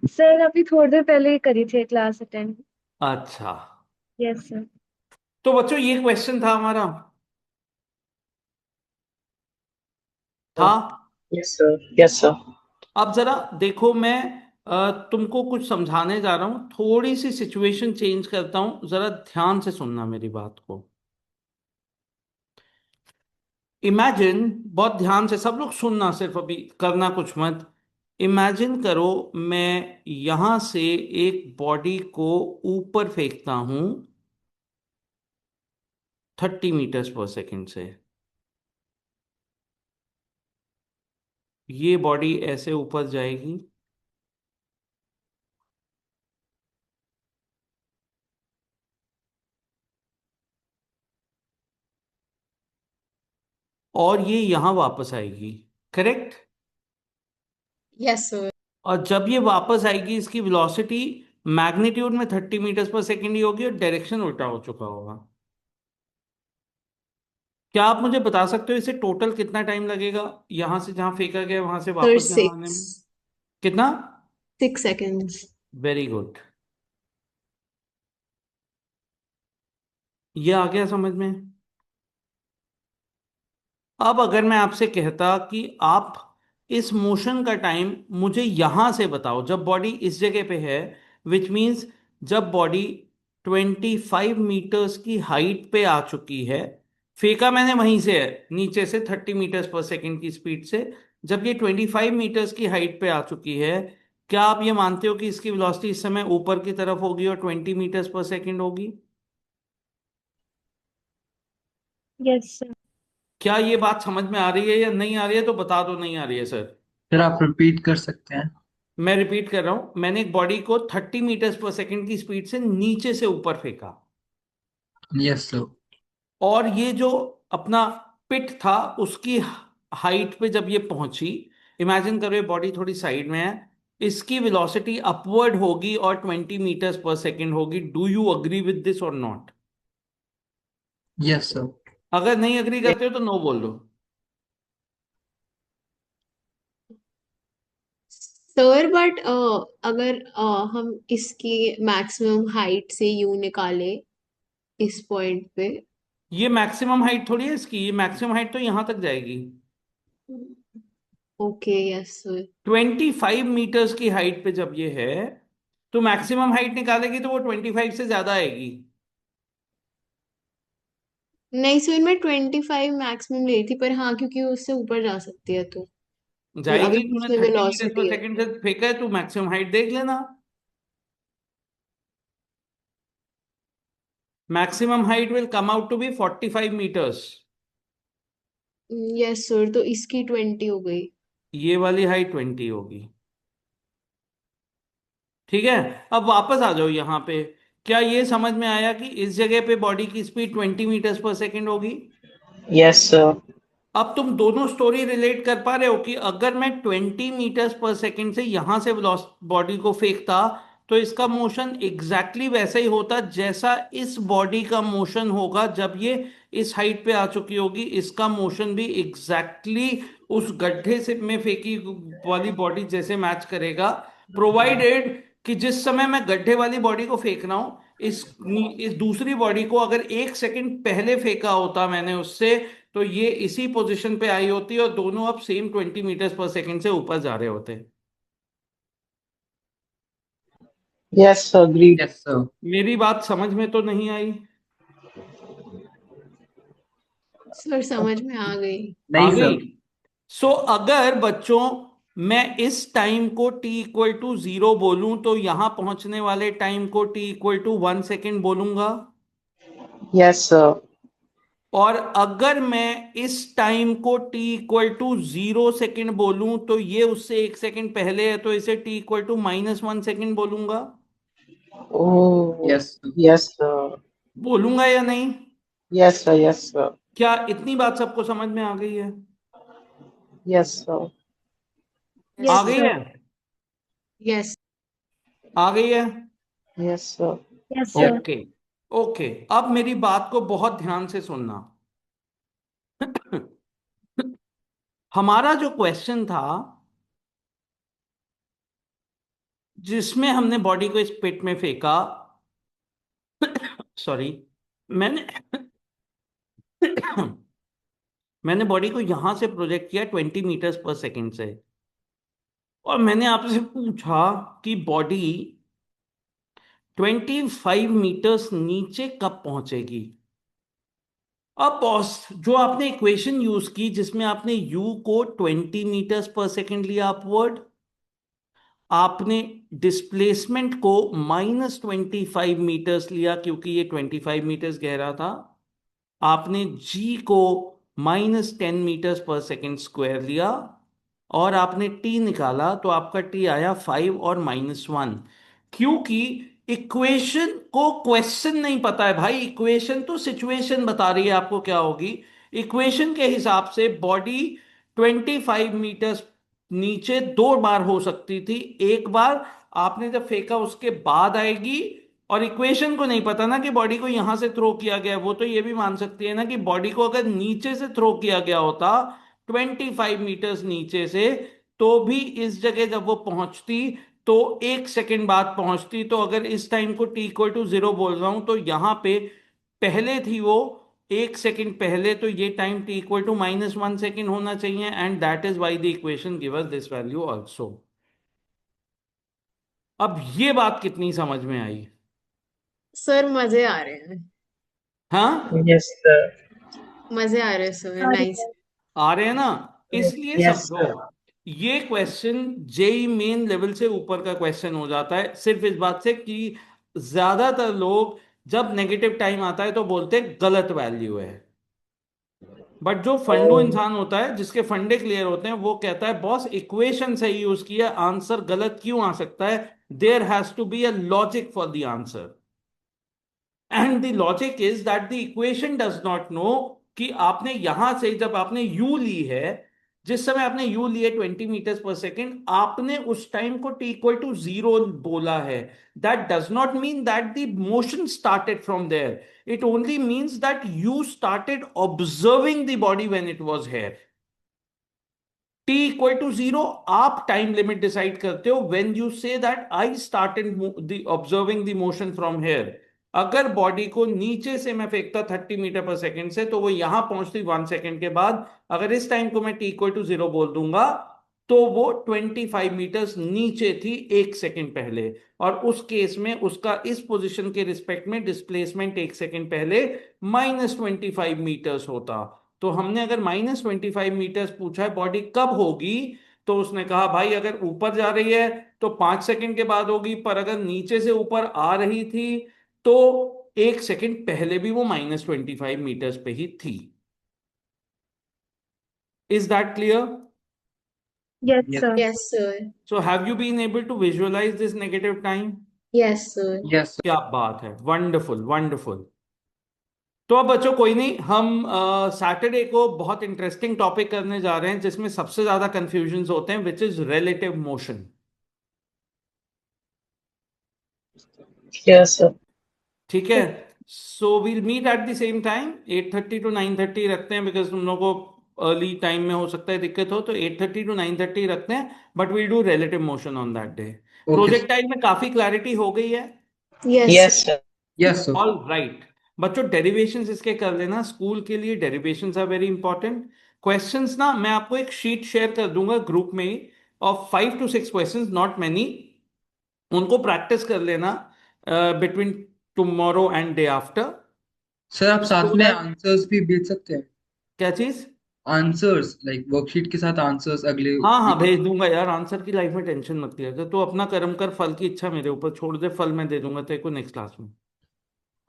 सर अभी थोड़ी देर पहले ही करी थी क्लास अटेंड। अच्छा। Yes sir. तो बच्चों ये क्वेश्चन था हमारा। था। Yes sir, yes sir. अब जरा देखो, मैं तुमको कुछ समझाने जा रहा हूं। थोड़ी सी सिचुएशन चेंज करता हूं, जरा ध्यान से सुनना मेरी बात को। इमेजिन, बहुत ध्यान से सब लोग सुनना, सिर्फ अभी करना कुछ मत। इमेजिन करो, मैं यहां से एक बॉडी को ऊपर फेंकता हूं 30 मीटर्स पर सेकेंड से। ये बॉडी ऐसे ऊपर जाएगी। और ये यहां वापस आएगी। करेक्ट। Yes, sir. और जब ये वापस आएगी, इसकी वेलोसिटी मैग्नीट्यूड में 30 मीटर्स पर सेकेंड ही होगी और डायरेक्शन उल्टा हो चुका होगा। क्या आप मुझे बता सकते हो इसे टोटल कितना टाइम लगेगा, यहां से जहां फेंका गया वहां से Sir, वापस यहाँ आने में? कितना? 6 seconds. Very good. ये आ गया समझ में? अब अगर मैं आपसे कहता कि आप इस मोशन का टाइम मुझे यहां से बताओ, जब बॉडी इस जगह पे है, विच मींस जब बॉडी 25 मीटर्स की हाइट पे आ चुकी है। फेंका मैंने वहीं से है, नीचे से 30 मीटर्स पर सेकेंड की स्पीड से। जब ये 25 मीटर्स की हाइट पे आ चुकी है, क्या आप ये मानते हो कि इसकी वेलोसिटी इस समय ऊपर की तरफ होगी और 20 मीटर्स पर सेकेंड होगी? Yes sir. क्या ये बात समझ में आ रही है या नहीं आ रही है? तो बता दो नहीं आ रही है सर। सर आप रिपीट कर सकते हैं? मैं रिपीट कर रहा हूं, मैंने एक बॉडी को 30 मीटर्स पर सेकेंड की स्पीड से नीचे से ऊपर फेंका। Yes sir. और ये जो अपना पिट था, उसकी हाइट पे जब ये पहुंची, इमेजिन करो ये बॉडी थोड़ी साइड में है। इसकी वेलोसिटी अपवर्ड होगी और 20 मीटर्स पर सेकेंड होगी। Do you agree with this और नॉट? Yes sir. अगर नहीं अग्री करते हो तो नो बोल दो। सर बट अगर हम इसकी मैक्सिमम हाइट से यू निकाले इस पॉइंट पे। ये मैक्सिमम हाइट थोड़ी है इसकी, ये मैक्सिमम हाइट तो यहां तक जाएगी। Okay, yes sir. 25 मीटर्स की हाइट पे जब ये है, तो मैक्सिमम हाइट निकालेगी तो वो 25 से ज्यादा आएगी। नहीं सर, मैं 25 मैक्सिमम ले रही थी, पर हाँ क्योंकि वो उससे ऊपर जा सकती है तो जाएगी। अगर तूने उसमें 30 मीटर्स पर वेलोसिटी है। सेकेंड से फेंका है, तू मैक्सिमम हाइट देख लेना। Maximum height will come out to be 45 metres. Yes sir, तो इसकी 20 हो गई। ये वाली हाइट 20 होगी। ठीक है। अब वापस आ जाओ यहाँ पे। क्या ये समझ में आया कि इस जगह पे बॉडी की स्पीड 20 मीटर्स पर सेकेंड होगी? Yes sir. अब तुम दोनों स्टोरी रिलेट कर पा रहे हो कि अगर मैं 20 मीटर्स पर सेकेंड से यहां से बॉडी को फेंकता, तो इसका मोशन एग्जैक्टली वैसा ही होता जैसा इस बॉडी का मोशन होगा जब ये इस हाइट पे आ चुकी होगी। इसका मोशन भी एग्जैक्टली उस गड्ढे से में फेंकी वाली बॉडी जैसे मैच करेगा, प्रोवाइडेड कि जिस समय मैं गड्ढे वाली बॉडी को फेंक रहा हूं, इस दूसरी बॉडी को अगर 1 सेकंड पहले फेंका होता मैंने उससे, तो ये इसी पोजीशन पे आई होती और दोनों अब सेम 20 मीटर पर सेकंड से ऊपर जा रहे होते। Yes, sir, agreed. Yes, sir. मेरी बात समझ में तो नहीं आई? सर समझ में आ गई। आ नहीं गई? सर। सो अगर बच्चों मैं इस टाइम को t इक्वल टू 0 बोलूं तो यहां पहुंचने वाले टाइम को t इक्वल टू 1 सेकेंड बोलूंगा। Yes, sir. और अगर मैं इस टाइम को t इक्वल टू 0 सेकेंड बोलूं तो ये उससे 1 सेकेंड पहले है, तो इसे t इक्वल टू -1 सेकेंड बोलूंगा। Oh, Yes, sir. yes, sir. बोलूंगा या नहीं? Yes, sir. Yes, sir. क्या इतनी बात सबको समझ में आ गई है? Yes, sir. आ यस गई सर। है? यस। आ गई है? Yes, sir. Yes, sir. Okay okay, अब मेरी बात को बहुत ध्यान से सुनना। हमारा जो क्वेश्चन था जिसमें हमने बॉडी को इस पिट में फेंका, सॉरी, मैंने मैंने बॉडी को यहां से प्रोजेक्ट किया 20 मीटर पर सेकेंड से, और मैंने आपसे पूछा कि बॉडी 25 मीटर्स नीचे कब पहुंचेगी। अब बॉस, जो आपने इक्वेशन यूज की जिसमें आपने u को 20 मीटर्स पर सेकेंड लिया अपवर्ड, आपने डिस्प्लेसमेंट को -25 मीटर्स लिया क्योंकि ये 25 मीटर्स गहरा था, आपने g को -10 मीटर्स पर सेकेंड स्क्वायर लिया, और आपने t निकाला तो आपका t आया 5 और -1। क्योंकि इक्वेशन को क्वेश्चन नहीं पता है भाई, इक्वेशन तो सिचुएशन बता रही है आपको क्या होगी। इक्वेशन के हिसाब से बॉडी 25 मीटर्स नीचे 2 बार हो सकती थी, एक बार आपने जब फेंका उसके बाद आएगी, और इक्वेशन को नहीं पता ना कि बॉडी को यहां से थ्रो किया गया है। वो तो ये भी मान सकती है ना कि बॉडी को अगर नीचे से थ्रो किया गया होता 25 मीटर्स नीचे से, तो भी इस जगह जब वो पहुंचती तो 1 सेकेंड बाद पहुंचती। तो अगर इस टाइम को t इक्वल टू 0 बोल रहा हूं तो यहां पे पहले थी वो 1 सेकेंड पहले, तो ये time t equal to -1 second होना चाहिए, and that is why the equation give us this value also. अब ये बात कितनी समझ में आई? सर मजे आ रहे हैं। हाँ, Yes, sir. मजे आ रहे हैं सर। Sorry, nice. sir. आ रहे हैं ना? इसलिए Yes, समझो, sir. ये क्वेश्चन जेई मेन लेवल से ऊपर का क्वेश्चन हो जाता है, सिर्फ इस बात से कि ज्यादातर लोग जब नेगेटिव टाइम आता है तो बोलते हैं गलत वैल्यू है। बट जो फंडो इंसान होता है जिसके फंडे क्लियर होते हैं वो कहता है बॉस इक्वेशन सही यूज किया, आंसर गलत क्यों आ सकता है? There has to be a logic for the answer, and the logic is that the equation does not know कि आपने यहां से जब आपने u ली है, जिस समय आपने u लिए 20 मीटर्स पर सेकेंड, आपने उस टाइम को t इक्वल टू 0 बोला है। That does not mean that the motion started from there, it only means that you started observing the body when it was here. t equal to 0 आप टाइम लिमिट डिसाइड करते हो when you say that I started observing the motion from here. अगर बॉडी को नीचे से मैं फेंकता 30 मीटर पर सेकेंड से तो वो यहां पहुंचती 1 सेकेंड के बाद। अगर इस टाइम को मैं t इक्वल टू 0 बोल दूंगा तो वो 25 मीटर्स नीचे थी 1 सेकेंड पहले, और उस केस में उसका इस पोजीशन के रिस्पेक्ट में डिस्प्लेसमेंट 1 सेकेंड पहले -25 मीटर्स होता। तो हमने अगर -25 मीटर्स पूछा है बॉडी कब होगी, तो उसने कहा भाई अगर ऊपर जा रही है तो 5 सेकेंड के बाद होगी, पर अगर नीचे से ऊपर आ रही थी तो 1 सेकेंड पहले भी वो -25 मीटर्स पे ही थी। Is that clear? Yes, Yes. sir. Yes sir. So have you been able to visualize this negative time? Yes sir. Yes, sir. क्या बात है, वंडरफुल वंडरफुल। तो अब बच्चों कोई नहीं, हम सैटरडे को बहुत इंटरेस्टिंग टॉपिक करने जा रहे हैं जिसमें सबसे ज्यादा कंफ्यूजन होते हैं, which is relative motion. Yes, sir. ठीक है, so we'll meet at the same time 8:30 to 9:30 रखते हैं, बिकॉज तुम लोगों को अर्ली टाइम में हो सकता है दिक्कत हो, तो 8:30 to 9:30 रखते हैं, but we'll do relative motion on that day. Okay, projectile में काफी क्लैरिटी हो गई है? Yes, Yes, sir. sir. yes, sir. All right बच्चों, डेरिवेशंस इसके कर लेना, स्कूल के लिए derivations are very important. Questions ना मैं आपको एक शीट शेयर कर दूंगा ग्रुप में of 5 to 6 questions, not many. उनको प्रैक्टिस कर लेना between tomorrow and day after, sir आप साथ so में that आंसर्स भी भेज सकते हैं, क्या चीज? आंसर्स लाइक वर्कशीट के साथ आंसर्स अगले हाँ हाँ week। भेज दूंगा यार, आंसर की लाइफ में टेंशन मत लिया कर, तो अपना कर्म कर, फल की इच्छा मेरे ऊपर छोड़ दे, फल मैं दे दूंगा तेरे को नेक्स्ट क्लास में।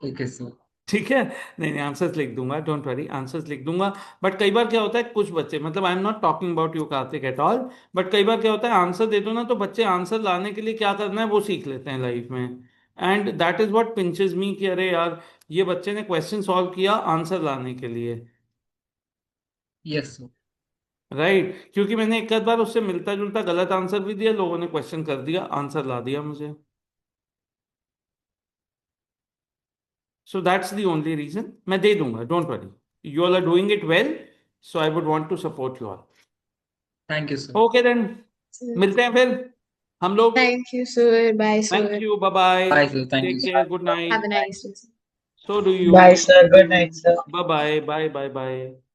Okay sir. ठीक है? नहीं नहीं, आंसर्स लिख दूंगा, डोंट वरी, आंसर्स लिख दूंगा। बट कई बार क्या होता है, कुछ बच्चे, मतलब I am not talking about you Kartik at all, but कई बार क्या होता है आंसर दे दो ना तो बच्चे आंसर लाने के लिए क्या करना है वो सीख लेते हैं लाइफ में, and that is what pinches me कि अरे यार ये बच्चे ने क्वेश्चन सॉल्व किया आंसर लाने के लिए, यस सर। राइट? क्योंकि मैंने एक आध बार उससे मिलता जुलता गलत आंसर भी दिया, लोगों ने क्वेश्चन कर दिया, आंसर ला दिया मुझे। So that's the only reason, मैं दे दूंगा, don't worry, you all are doing it well, so I would want to support you all. Thank you sir. Okay then, Sir. मिलते हैं फिर हम लोग। Thank you, sir. Bye, thank sir. You, bye bye, bye sir, thank you take sir. Care, good Have night, a nice day, sir. So do you, Bye, sir. Good night, sir. Bye bye bye bye bye.